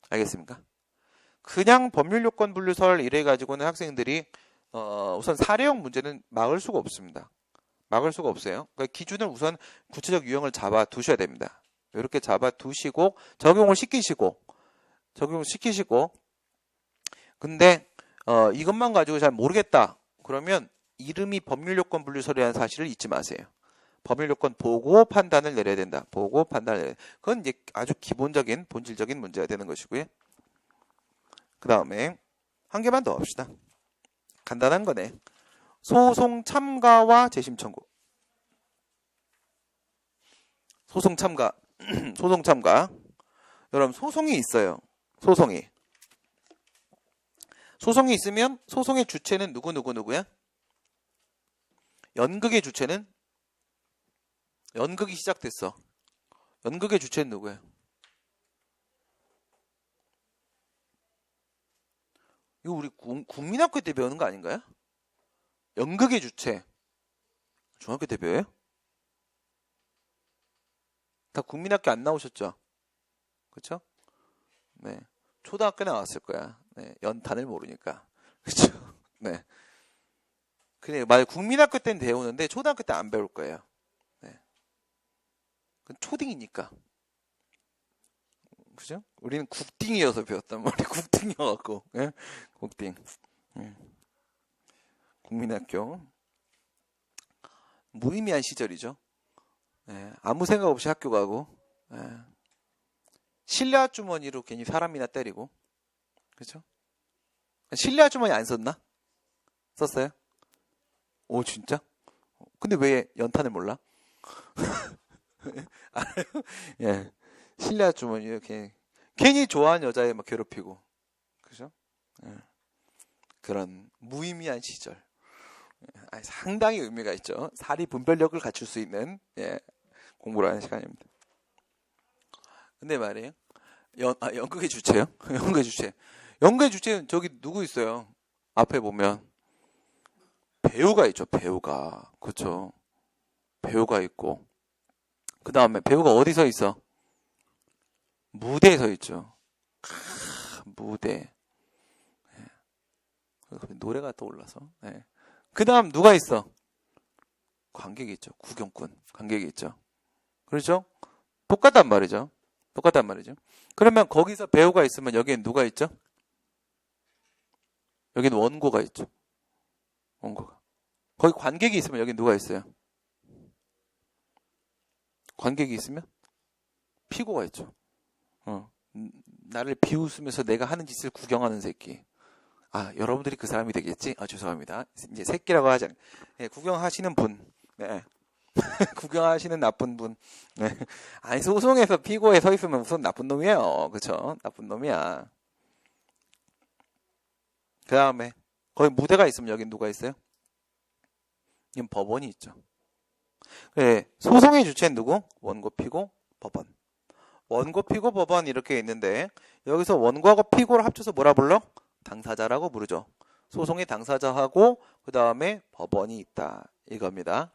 알겠습니까? 그냥 법률 요건 분류설 이래 가지고는 학생들이 우선 사례형 문제는 막을 수가 없습니다. 막을 수가 없어요. 그러니까 기준을 우선 구체적 유형을 잡아 두셔야 됩니다. 이렇게 잡아 두시고 적용을 시키시고 근데 이것만 가지고 잘 모르겠다. 그러면 이름이 법률요건 분류설이라는 사실을 잊지 마세요. 법률요건 보고 판단을 내려야 된다. 보고 판단을 내려야 된다. 그건 이제 아주 기본적인 본질적인 문제가 되는 것이고요. 그 다음에 한 개만 더 합시다. 간단한 거네. 소송 참가와 재심 청구. 소송 참가. 소송 참가. 여러분 소송이 있어요. 소송이 있으면 소송의 주체는 누구야? 연극의 주체는? 연극이 시작됐어. 연극의 주체는 누구야? 이거 우리 국민학교 때 배우는 거 아닌가요? 연극의 주체. 중학교 때 배워요? 다 국민학교 안 나오셨죠? 그쵸? 네. 초등학교 나왔을 거야. 네. 연탄을 모르니까. 그쵸? 네. 그래, 만약 국민학교 때는 배우는데 초등학교 때 안 배울 거예요. 네. 그건 초딩이니까. 그죠? 우리는 국딩이어서 배웠단 말이에요. 국딩이어갖고. 네? 국딩. 국민학교. 무의미한 시절이죠. 네. 아무 생각 없이 학교 가고. 네. 실내 주머니로 괜히 사람이나 때리고. 그죠? 실내 아주머니 안 썼나? 썼어요? 오, 진짜? 근데 왜 연탄을 몰라? 예. 실내 아주머니, 이렇게. 괜히 좋아하는 여자애 막 괴롭히고. 그죠? 예. 그런 무의미한 시절. 상당히 의미가 있죠. 사리 분별력을 갖출 수 있는, 예, 공부를 하는 시간입니다. 근데 말이에요. 연극의 주체요? 연극의 주체. 연극의 주체는 저기 누구 있어요? 앞에 보면. 배우가 있죠, 배우가. 그쵸. 배우가 있고. 그 다음에 배우가 어디서 있어? 무대에 서 있죠. 무대. 네. 노래가 떠올라서. 네. 그 다음 누가 있어? 관객이 있죠. 구경꾼. 관객이 있죠. 그렇죠? 똑같단 말이죠. 똑같단 말이죠. 그러면 거기서 배우가 있으면 여기엔 누가 있죠? 여기는 원고가 있죠. 원고가. 거기 관객이 있으면 여기 누가 있어요? 관객이 있으면 피고가 있죠. 나를 비웃으면서 내가 하는 짓을 구경하는 새끼. 아, 여러분들이 그 사람이 되겠지? 아, 죄송합니다. 이제 새끼라고 하지 않. 네, 구경하시는 분. 네. 구경하시는 나쁜 분. 네. 아니, 소송에서 피고에 서 있으면 무슨 나쁜 놈이에요. 그쵸? 나쁜 놈이야. 그 다음에 거기 무대가 있으면 여긴 누가 있어요? 이건 법원이 있죠. 네, 소송의 주체는 누구? 원고, 피고, 법원. 원고, 피고, 법원 이렇게 있는데 여기서 원고하고 피고를 합쳐서 뭐라 불러? 당사자라고 부르죠. 소송의 당사자하고 그 다음에 법원이 있다. 이겁니다.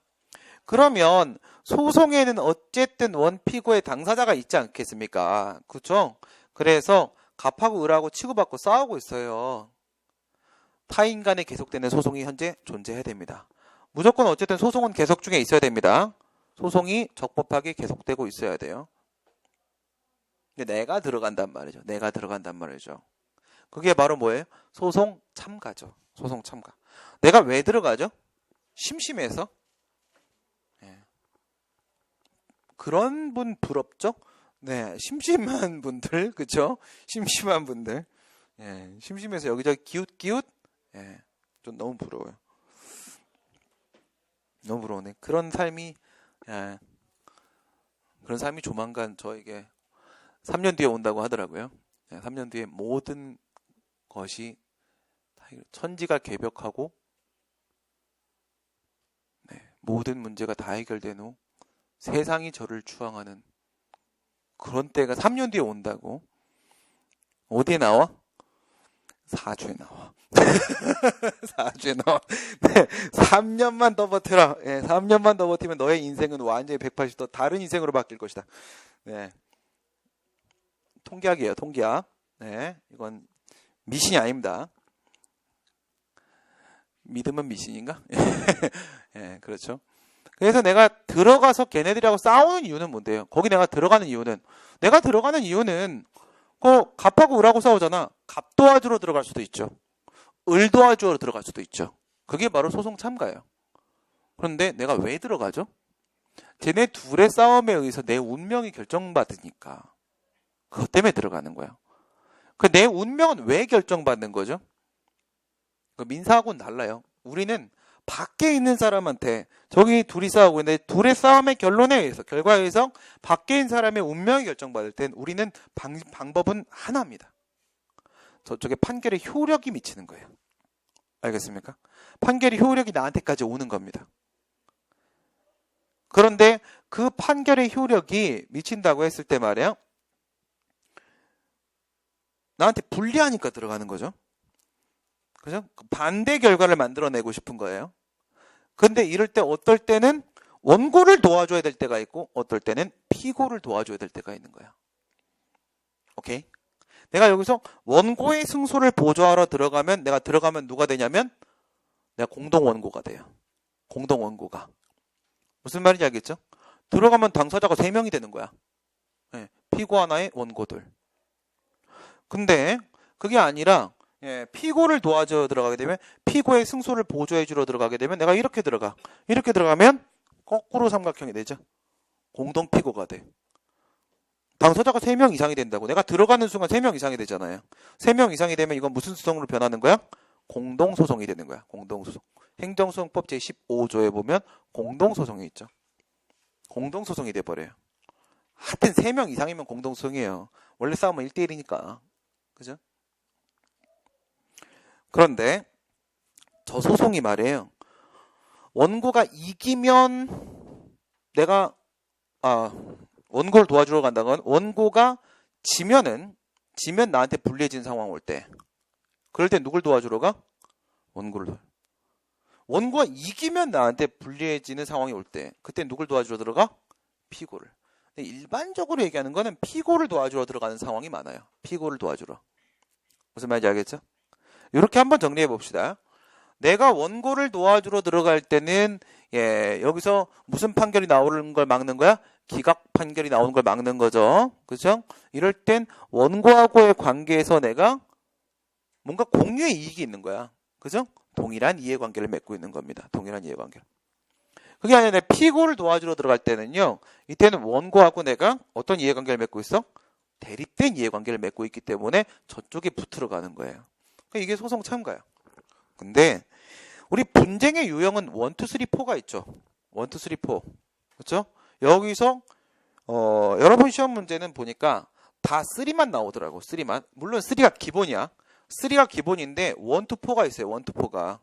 그러면 소송에는 어쨌든 원피고의 당사자가 있지 않겠습니까? 그렇죠? 그래서 갑하고 을하고 치고받고 싸우고 있어요. 타인 간에 계속되는 소송이 현재 존재해야 됩니다. 무조건 어쨌든 소송은 계속 중에 있어야 됩니다. 소송이 적법하게 계속되고 있어야 돼요. 근데 내가 들어간단 말이죠. 내가 들어간단 말이죠. 그게 바로 뭐예요? 소송 참가죠. 소송 참가. 내가 왜 들어가죠? 심심해서. 네. 그런 분 부럽죠? 네, 심심한 분들, 그쵸? 심심한 분들. 네, 심심해서 여기저기 기웃기웃. 네, 좀 너무 부러워요. 너무 부러우네. 그런 삶이, 예, 그런 삶이 조만간 저에게 3년 뒤에 온다고 하더라고요. 예, 3년 뒤에 모든 것이 천지가 개벽하고, 네, 모든 문제가 다 해결된 후 세상이 저를 추앙하는 그런 때가 3년 뒤에 온다고. 어디에 나와? 사주에 나와. 사주에 나와. 네, 3년만 더 버텨라. 네, 3년만 더 버티면 너의 인생은 완전히 180도 다른 인생으로 바뀔 것이다. 네. 통계학이에요, 통계학. 네, 이건 미신이 아닙니다. 믿으면 미신인가? 네, 그렇죠. 그래서 내가 들어가서 걔네들하고 싸우는 이유는 뭔데요? 거기 내가 들어가는 이유는 갑하고 을하고 싸우잖아. 갑 도와주러 들어갈 수도 있죠. 을 도와주러 들어갈 수도 있죠. 그게 바로 소송 참가예요. 그런데 내가 왜 들어가죠? 쟤네 둘의 싸움에 의해서 내 운명이 결정받으니까. 그것 때문에 들어가는 거야. 그 내 운명은 왜 결정받는 거죠? 그 민사하고는 달라요. 우리는 밖에 있는 사람한테 저기 둘이 싸우고 있는데 둘의 싸움의 결론에 의해서 결과에 의해서 밖에 있는 사람의 운명이 결정받을 땐 우리는 방법은 하나입니다. 저쪽에 판결의 효력이 미치는 거예요. 알겠습니까? 판결의 효력이 나한테까지 오는 겁니다. 그런데 그 판결의 효력이 미친다고 했을 때 말이에요. 나한테 불리하니까 들어가는 거죠. 그죠? 반대 결과를 만들어내고 싶은 거예요. 근데 이럴 때 어떨 때는 원고를 도와줘야 될 때가 있고 어떨 때는 피고를 도와줘야 될 때가 있는 거야. 오케이? 내가 여기서 원고의 승소를 보조하러 들어가면 내가 들어가면 누가 되냐면 내가 공동원고가 돼요. 공동원고가. 무슨 말인지 알겠죠? 들어가면 당사자가 3명이 되는 거야. 네, 피고 하나의 원고들. 근데 그게 아니라 피고를 도와줘 들어가게 되면 피고의 승소를 보조해 주러 들어가게 되면 내가 이렇게 들어가. 이렇게 들어가면 거꾸로 삼각형이 되죠. 공동 피고가 돼. 당사자가 3명 이상이 된다고. 내가 들어가는 순간 3명 이상이 되잖아요. 3명 이상이 되면 이건 무슨 소송으로 변하는 거야? 공동소송이 되는 거야. 공동소송. 행정소송법 제15조에 보면 공동소송이 있죠. 공동소송이 돼버려요. 하여튼 3명 이상이면 공동소송이에요. 원래 싸움은 1대1이니까. 그죠? 그런데 저 소송이 말이에요. 원고가 이기면 내가 원고를 도와주러 간다는 건 원고가 지면 나한테 불리해진 상황 올 때 그럴 때 누굴 도와주러 가? 원고를. 원고가 이기면 나한테 불리해지는 상황이 올 때 그때 누굴 도와주러 들어가? 피고를. 근데 일반적으로 얘기하는 거는 피고를 도와주러 들어가는 상황이 많아요. 피고를 도와주러. 무슨 말인지 알겠죠? 이렇게 한번 정리해 봅시다. 내가 원고를 도와주러 들어갈 때는 여기서 무슨 판결이 나오는 걸 막는 거야? 기각 판결이 나오는 걸 막는 거죠. 그죠? 이럴 땐 원고하고의 관계에서 내가 뭔가 공유의 이익이 있는 거야. 그죠? 동일한 이해관계를 맺고 있는 겁니다. 동일한 이해관계. 그게 아니라 내 피고를 도와주러 들어갈 때는요. 이때는 원고하고 내가 어떤 이해관계를 맺고 있어? 대립된 이해관계를 맺고 있기 때문에 저쪽에 붙으러 가는 거예요. 그러니까 이게 소송 참가야. 근데 우리 분쟁의 유형은 1, 2, 3, 4가 있죠. 1, 2, 3, 4. 그렇죠? 여기서 여러분 시험 문제는 보니까 다 3만 나오더라고. 3만. 물론 3가 기본이야. 3가 기본인데 1, 2, 4가 있어요. 1, 2, 4가.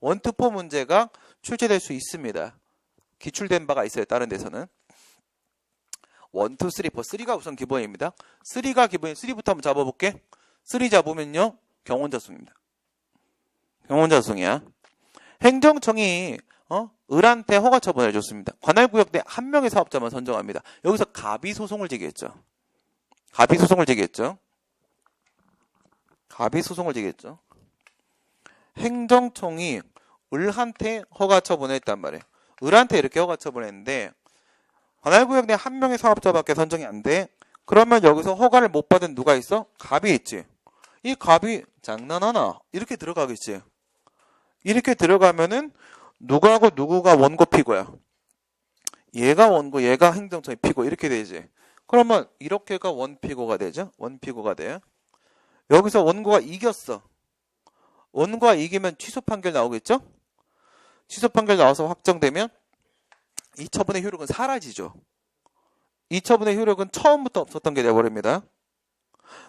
1, 2, 4 문제가 출제될 수 있습니다. 기출된 바가 있어요. 다른 데서는. 1, 2, 3, 4. 3가 우선 기본입니다. 3가 기본인 3부터 한번 잡아볼게. 3 잡으면요. 경원자승입니다. 경원자승이야. 행정청이 을한테 허가 처분을 해줬습니다. 관할구역 내 한 명의 사업자만 선정합니다. 여기서 가비소송을 제기했죠. 가비소송을 제기했죠. 가비소송을 제기했죠. 행정청이 을한테 허가 처분을 했단 말이에요. 을한테 이렇게 허가 처분을 했는데 관할구역 내 한 명의 사업자밖에 선정이 안 돼. 그러면 여기서 허가를 못 받은 누가 있어? 갑이 있지. 이 갑이 장난하나? 이렇게 들어가겠지. 이렇게 들어가면은 누구하고 누구가 원고 피고야. 얘가 원고, 얘가 행정청이 피고 이렇게 되지. 그러면 이렇게가 원피고가 되죠. 원피고가 돼. 여기서 원고가 이겼어. 원고가 이기면 취소 판결 나오겠죠? 취소 판결 나와서 확정되면 이 처분의 효력은 사라지죠. 이 처분의 효력은 처음부터 없었던 게 돼버립니다.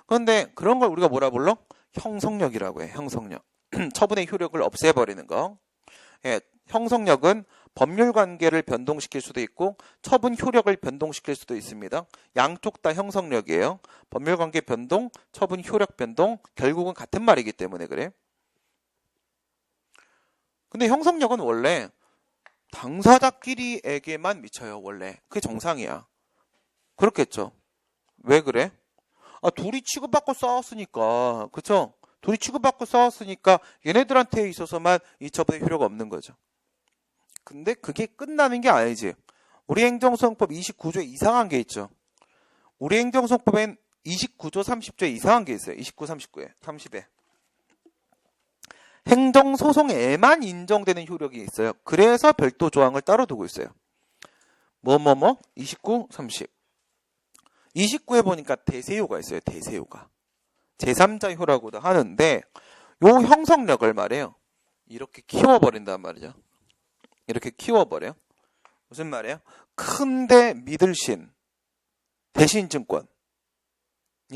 그런데 그런 걸 우리가 뭐라 불러? 형성력이라고 해. 형성력. 처분의 효력을 없애버리는 거. 형성력은 법률 관계를 변동시킬 수도 있고 처분 효력을 변동시킬 수도 있습니다. 양쪽 다 형성력이에요. 법률 관계 변동, 처분 효력 변동 결국은 같은 말이기 때문에 그래. 근데 형성력은 원래 당사자끼리에게만 미쳐요. 원래. 그게 정상이야. 그렇겠죠. 왜 그래? 둘이 치고받고 싸웠으니까. 그쵸? 둘이 치고받고 싸웠으니까 얘네들한테 있어서만 이 처분의 효력이 없는 거죠. 근데 그게 끝나는 게 아니지. 우리 행정소송법 29조에 이상한 게 있죠. 우리 행정소송법엔 29조 30조에 이상한 게 있어요. 29, 39에 30에. 행정소송에만 인정되는 효력이 있어요. 그래서 별도 조항을 따로 두고 있어요. 29, 30. 29에 보니까 대세효가 있어요. 대세효가. 제3자 효라고도 하는데 요 형성력을 말해요. 이렇게 키워버린단 말이죠. 이렇게 키워버려. 무슨 말이에요? 큰데 믿을 신 대신증권이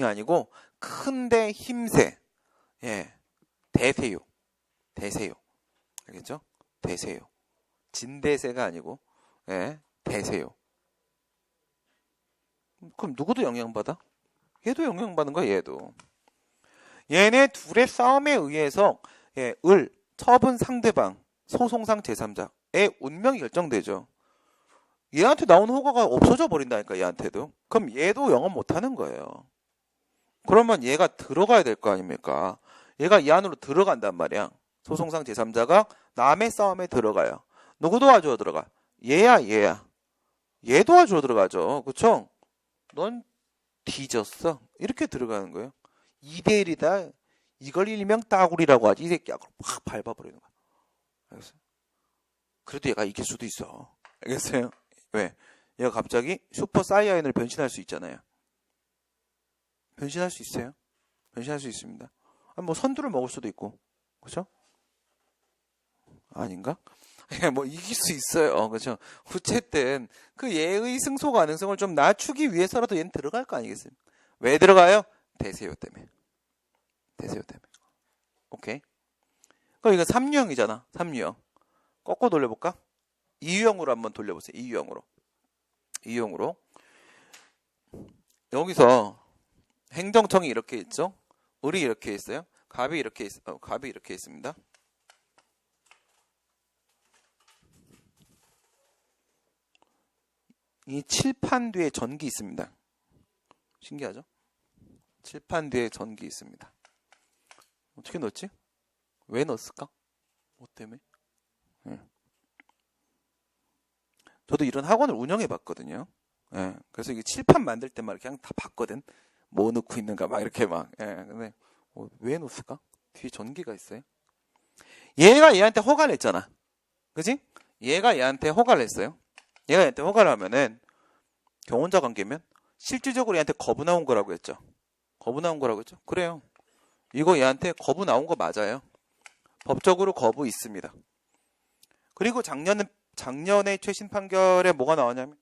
아니고 큰데 힘세 대세요. 대세요. 알겠죠? 대세요. 진대세가 아니고 대세요. 그럼 누구도 영향받아? 얘도 영향받는 거야. 얘도. 얘네 둘의 싸움에 의해서 처분 상대방 소송상 제3자의 운명이 결정되죠. 얘한테 나오는 허가가 없어져 버린다니까. 얘한테도. 그럼 얘도 영업 못하는 거예요. 그러면 얘가 들어가야 될 거 아닙니까? 얘가 이 안으로 들어간단 말이야. 소송상 제3자가 남의 싸움에 들어가요. 누구 도와주러 들어가? 얘야. 얘 도와주러 들어가죠. 그쵸? 넌 뒤졌어. 이렇게 들어가는 거예요. 2대1이다. 이걸 일명 따구리라고 하지. 이 새끼야. 확 밟아버리는 거야. 알겠어요? 그래도 얘가 이길 수도 있어. 알겠어요? 왜? 얘가 갑자기 슈퍼 사이아인을 변신할 수 있잖아요. 변신할 수 있어요. 변신할 수 있습니다. 뭐 선두를 먹을 수도 있고, 그렇죠? 아닌가? 뭐 이길 수 있어요. 그렇죠? 어쨌든 그 얘의 승소 가능성을 좀 낮추기 위해서라도 얘는 들어갈 거 아니겠습니까? 왜 들어가요? 대세요 때문에. 대세요 때문에. 오케이. 그럼 이거 3유형이잖아. 3유형. 거꾸로 돌려볼까? 2유형으로 한번 돌려보세요. 2유형으로. 2유형으로. 여기서 행정청이 이렇게 있죠? 을이 이렇게 있어요. 갑이 이렇게 갑이 이렇게 있습니다. 이 칠판 뒤에 전기 있습니다. 신기하죠? 칠판 뒤에 전기 있습니다. 어떻게 넣었지? 왜 넣었을까? 뭐 때문에? 네. 저도 이런 학원을 운영해 봤거든요. 네. 그래서 이게 칠판 만들 때만 그냥 다 봤거든. 뭐 넣고 있는가 막 이렇게 막. 네. 근데 왜 넣었을까? 뒤에 전기가 있어요. 얘가 얘한테 허가를 했잖아. 그지? 얘가 얘한테 허가를 했어요. 얘가 얘한테 허가를 하면은 경혼자 관계면 실질적으로 얘한테 거부 나온 거라고 했죠. 거부 나온 거라고 했죠. 그래요. 이거 얘한테 거부 나온 거 맞아요. 법적으로 거부 있습니다. 그리고 작년에 최신 판결에 뭐가 나왔냐면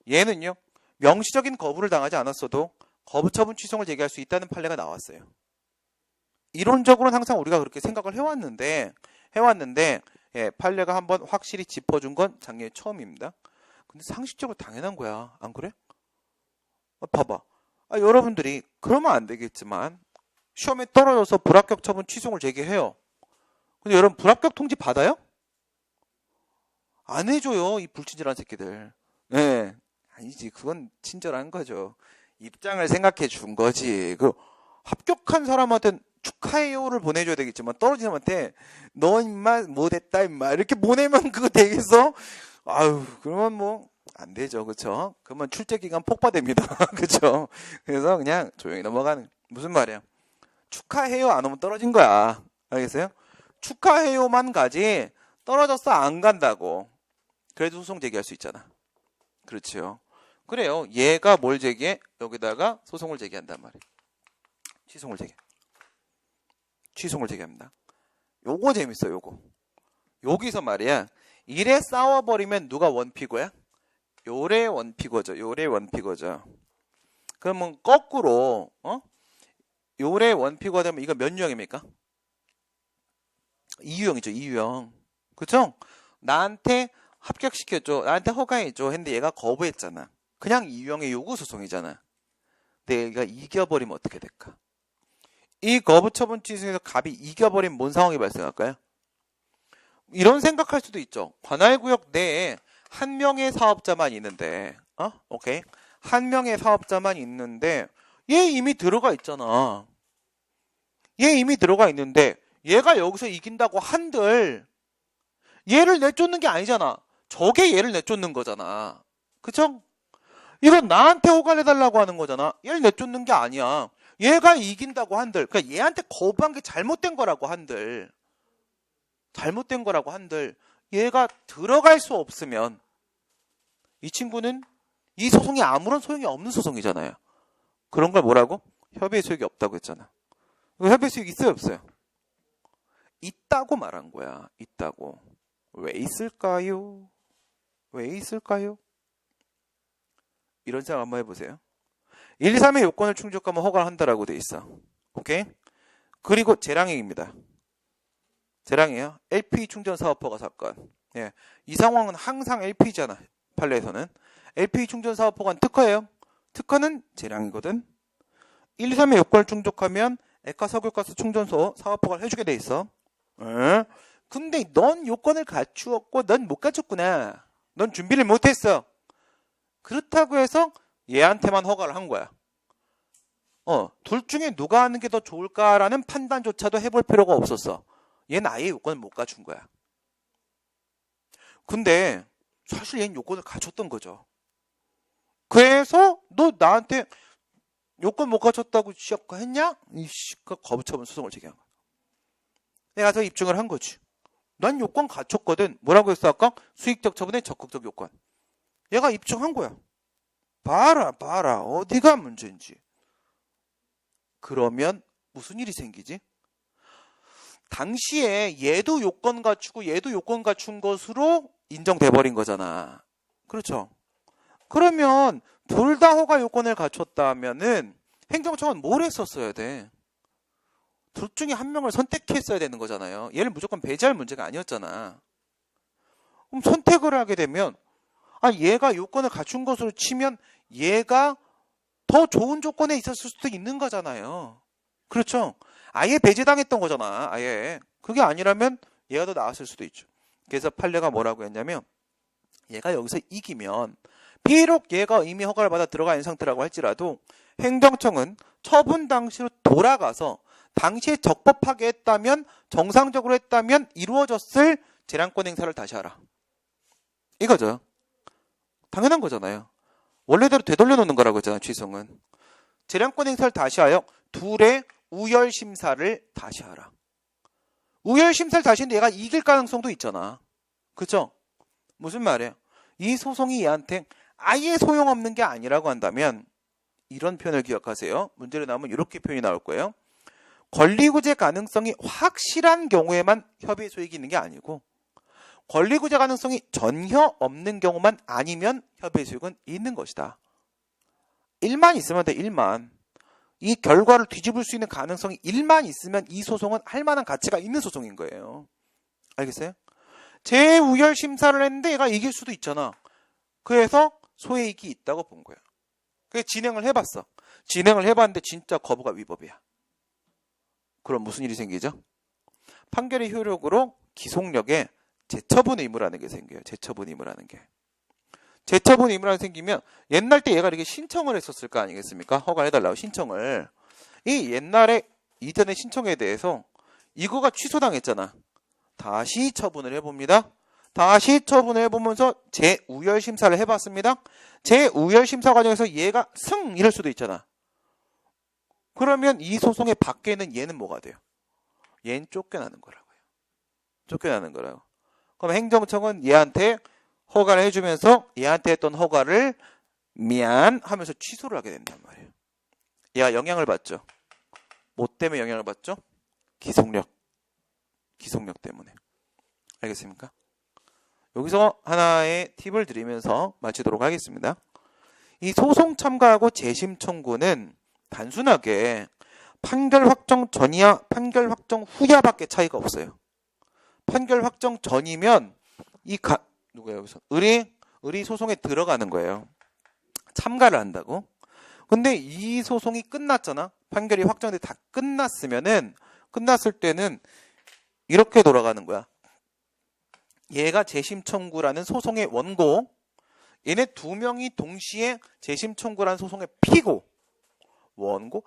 얘는요. 명시적인 거부를 당하지 않았어도 거부 처분 취소를 제기할 수 있다는 판례가 나왔어요. 이론적으로는 항상 우리가 그렇게 생각을 해왔는데 예, 판례가 한번 확실히 짚어준 건 작년에 처음입니다. 근데 상식적으로 당연한 거야. 안 그래? 봐봐. 여러분들이 그러면 안 되겠지만 시험에 떨어져서 불합격 처분 취소를 제기해요. 근데 여러분 불합격 통지 받아요? 안 해줘요. 이 불친절한 새끼들. 네. 아니지. 그건 친절한 거죠. 입장을 생각해 준 거지. 그 합격한 사람한테는 축하해요를 보내줘야 되겠지만 떨어진 사람한테 너 임마 못했다 임마 이렇게 보내면 그거 되겠어? 아유 그러면 뭐 안 되죠. 그쵸? 그러면 출제기간 폭파됩니다. 그쵸? 그래서 그냥 조용히 넘어가는 무슨 말이야? 축하해요 안 오면 떨어진 거야. 알겠어요? 축하해요만 가지 떨어졌어 안 간다고. 그래도 소송 제기할 수 있잖아. 그렇죠. 그래요. 얘가 뭘 제기해? 여기다가 소송을 제기한단 말이에요. 취소를 제기합니다. 요거 재밌어 요거. 여기서 말이야. 이래 싸워버리면 누가 원피고야? 요래 원피고죠. 그러면 거꾸로 요래 원피고가 되면 이거 몇 유형입니까? 2유형이죠. 2유형. 그쵸? 나한테 합격시켜줘. 나한테 허가해줘. 했는데 얘가 거부했잖아. 그냥 2유형의 요구소송이잖아. 근데 얘가 이겨버리면 어떻게 될까? 이 거부처분 취소에서 갑이 이겨버리면 뭔 상황이 발생할까요? 이런 생각할 수도 있죠. 관할구역 내에 한 명의 사업자만 있는데, 오케이. 한 명의 사업자만 있는데, 얘 이미 들어가 있잖아. 얘 이미 들어가 있는데, 얘가 여기서 이긴다고 한들, 얘를 내쫓는 게 아니잖아. 저게 얘를 내쫓는 거잖아. 그쵸? 이건 나한테 허가해달라고 하는 거잖아. 얘를 내쫓는 게 아니야. 얘가 이긴다고 한들, 그러니까 얘한테 거부한 게 잘못된 거라고 한들, 얘가 들어갈 수 없으면, 이 친구는 이 소송이 아무런 소용이 없는 소송이잖아요. 그런 걸 뭐라고? 협의의 수익이 없다고 했잖아. 협의의 수익이 있어요, 없어요? 있다고 말한 거야. 있다고. 왜 있을까요? 이런 생각 한번 해보세요. 1, 3의 요건을 충족하면 허가를 한다라고 돼 있어. 오케이? 그리고 재량행입니다. 재량이에요. LP 충전 사업 허가 사건. 예. 이 상황은 항상 LP잖아. 판례에서는. LP 충전 사업 허가는 특허예요. 특허는 재량이거든. 1, 2, 3의 요건을 충족하면 액화 석유가스 충전소 사업 허가를 해주게 돼 있어. 근데 넌 요건을 갖추었고 넌 못 갖췄구나. 넌 준비를 못했어. 그렇다고 해서 얘한테만 허가를 한 거야. 둘 중에 누가 하는 게 더 좋을까라는 판단조차도 해볼 필요가 없었어. 얘는 아예 요건을 못 갖춘 거야. 근데 사실 얘는 요건을 갖췄던 거죠. 그래서 너 나한테 요건 못 갖췄다고 했냐? 이씨가 거부처분 소송을 제기한 거야. 내가 더 입증을 한 거지. 난 요건 갖췄거든. 뭐라고 했어 아까? 수익적 처분의 적극적 요건. 얘가 입증한 거야. 봐라 어디가 문제인지. 그러면 무슨 일이 생기지? 당시에 얘도 요건 갖추고 얘도 요건 갖춘 것으로 인정돼 버린 거잖아. 그렇죠? 그러면 둘 다 허가 요건을 갖췄다면은 행정청은 뭘 했었어야 돼? 둘 중에 한 명을 선택했어야 되는 거잖아요. 얘를 무조건 배제할 문제가 아니었잖아. 그럼 선택을 하게 되면 얘가 요건을 갖춘 것으로 치면 얘가 더 좋은 조건에 있었을 수도 있는 거잖아요. 그렇죠? 아예 배제당했던 거잖아. 아예. 그게 아니라면 얘가 더 나았을 수도 있죠. 그래서 판례가 뭐라고 했냐면 얘가 여기서 이기면 비록 얘가 이미 허가를 받아 들어가 있는 상태라고 할지라도 행정청은 처분 당시로 돌아가서 당시에 적법하게 했다면 정상적으로 했다면 이루어졌을 재량권 행사를 다시 하라. 이거죠. 당연한 거잖아요. 원래대로 되돌려 놓는 거라고 했잖아요. 취소는. 재량권 행사를 다시 하여 둘의 우열 심사를 다시 하라. 우열 심사를 다시 했는데 얘가 이길 가능성도 있잖아. 그렇죠? 무슨 말이에요? 이 소송이 얘한테 아예 소용없는 게 아니라고 한다면 이런 표현을 기억하세요. 문제로 나오면 이렇게 표현이 나올 거예요. 권리구제 가능성이 확실한 경우에만 협의의 소익이 있는 게 아니고 권리구제 가능성이 전혀 없는 경우만 아니면 협의의 소익은 있는 것이다. 1만 있으면 돼. 1만. 이 결과를 뒤집을 수 있는 가능성이 1만 있으면 이 소송은 할 만한 가치가 있는 소송인 거예요. 알겠어요? 재우열 심사를 했는데 얘가 이길 수도 있잖아. 그래서 소액이 있다고 본 거야. 그래서 진행을 해봤어. 진행을 해봤는데 진짜 거부가 위법이야. 그럼 무슨 일이 생기죠? 판결의 효력으로 기속력에 재처분 의무라는 게 생겨요. 재처분 의무라는 게. 재처분 의무라는 게 생기면 옛날 때 얘가 이렇게 신청을 했었을 거 아니겠습니까? 허가해달라고 신청을. 이 옛날에 이전의 신청에 대해서 이거가 취소당했잖아. 다시 처분을 해봅니다. 다시 처분을 해보면서 재우열 심사를 해봤습니다. 재우열 심사 과정에서 얘가 승 이럴 수도 있잖아. 그러면 이 소송의 밖에 있는 얘는 뭐가 돼요? 얘는 쫓겨나는 거라고요. 쫓겨나는 거라고. 그럼 행정청은 얘한테 허가를 해주면서 얘한테 했던 허가를 미안 하면서 취소를 하게 된단 말이에요. 얘가 영향을 받죠. 뭐 때문에 영향을 받죠? 기속력. 기속력 때문에. 알겠습니까? 여기서 하나의 팁을 드리면서 마치도록 하겠습니다. 이 소송 참가하고 재심 청구는 단순하게 판결 확정 전이야 판결 확정 후야밖에 차이가 없어요. 판결 확정 전이면 누구야 여기서 의리 소송에 들어가는 거예요. 참가를 한다고. 근데 이 소송이 끝났잖아. 판결이 확정돼 다 끝났을 때는 이렇게 돌아가는 거야. 얘가 재심 청구라는 소송의 원고, 얘네 두 명이 동시에 재심 청구라는 소송의 피고, 원고,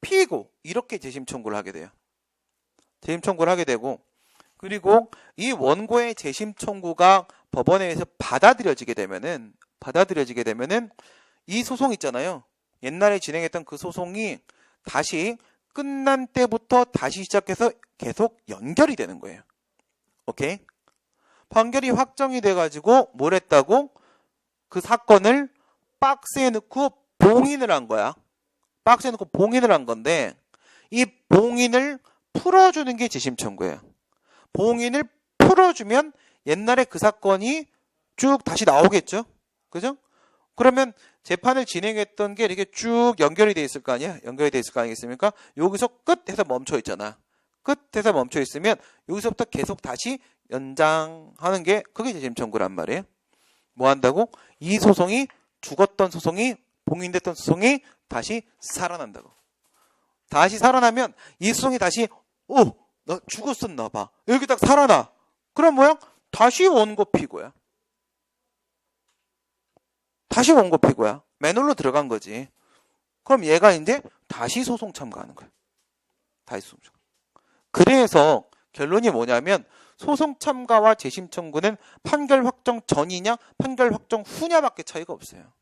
피고 이렇게 재심 청구를 하게 돼요. 재심 청구를 하게 되고 그리고 이 원고의 재심 청구가 법원에 의해서 받아들여지게 되면은 이 소송 있잖아요. 옛날에 진행했던 그 소송이 다시 끝난 때부터 다시 시작해서 계속 연결이 되는 거예요. 오케이? 판결이 확정이 돼가지고 뭘 했다고? 그 사건을 박스에 넣고 봉인을 한 거야. 박스에 넣고 봉인을 한 건데 이 봉인을 풀어주는 게 재심 청구예요. 봉인을 풀어주면 옛날에 그 사건이 쭉 다시 나오겠죠? 그죠? 그러면 재판을 진행했던 게 이렇게 쭉 연결이 돼 있을 거 아니야? 연결이 돼 있을 거 아니겠습니까? 여기서 끝에서 멈춰 있잖아. 끝에서 멈춰 있으면 여기서부터 계속 다시 연장하는 게 그게 재심 청구란 말이에요. 뭐 한다고? 이 소송이 죽었던 소송이 봉인됐던 소송이 다시 살아난다고. 다시 살아나면 이 소송이 다시 너 죽었었나 봐. 여기 딱 살아나. 그럼 뭐야? 다시 원고 피고야. 다시 원고 피고야. 맨홀로 들어간 거지. 그럼 얘가 이제 다시 소송 참가하는 거야. 다시 소송 참가. 그래서 결론이 뭐냐면 소송 참가와 재심 청구는 판결 확정 전이냐 판결 확정 후냐밖에 차이가 없어요.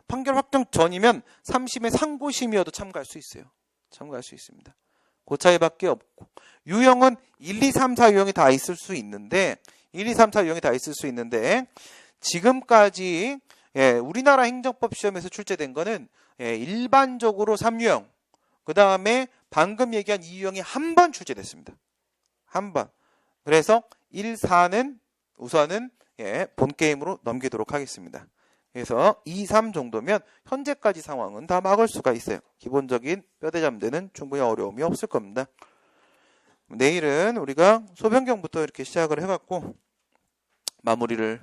판결 확정 전이면 3심의 상고심이어도 참가할 수 있어요. 참가할 수 있습니다. 그 차이밖에 없고 유형은 1, 2, 3, 4 유형이 다 있을 수 있는데 1, 2, 3, 4 유형이 다 있을 수 있는데 지금까지 우리나라 행정법 시험에서 출제된 거는 일반적으로 3유형 그 다음에 방금 얘기한 이 유형이 한 번 출제됐습니다. 한 번. 그래서 1, 4는 우선은 본 게임으로 넘기도록 하겠습니다. 그래서 2, 3 정도면 현재까지 상황은 다 막을 수가 있어요. 기본적인 뼈대잠들은 충분히 어려움이 없을 겁니다. 내일은 우리가 소변경부터 이렇게 시작을 해갖고 마무리를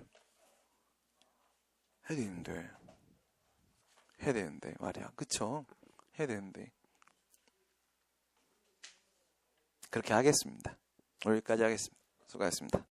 해야 되는데 말이야. 그쵸? 해야 되는데 그렇게 하겠습니다. 여기까지 하겠습니다. 수고하셨습니다.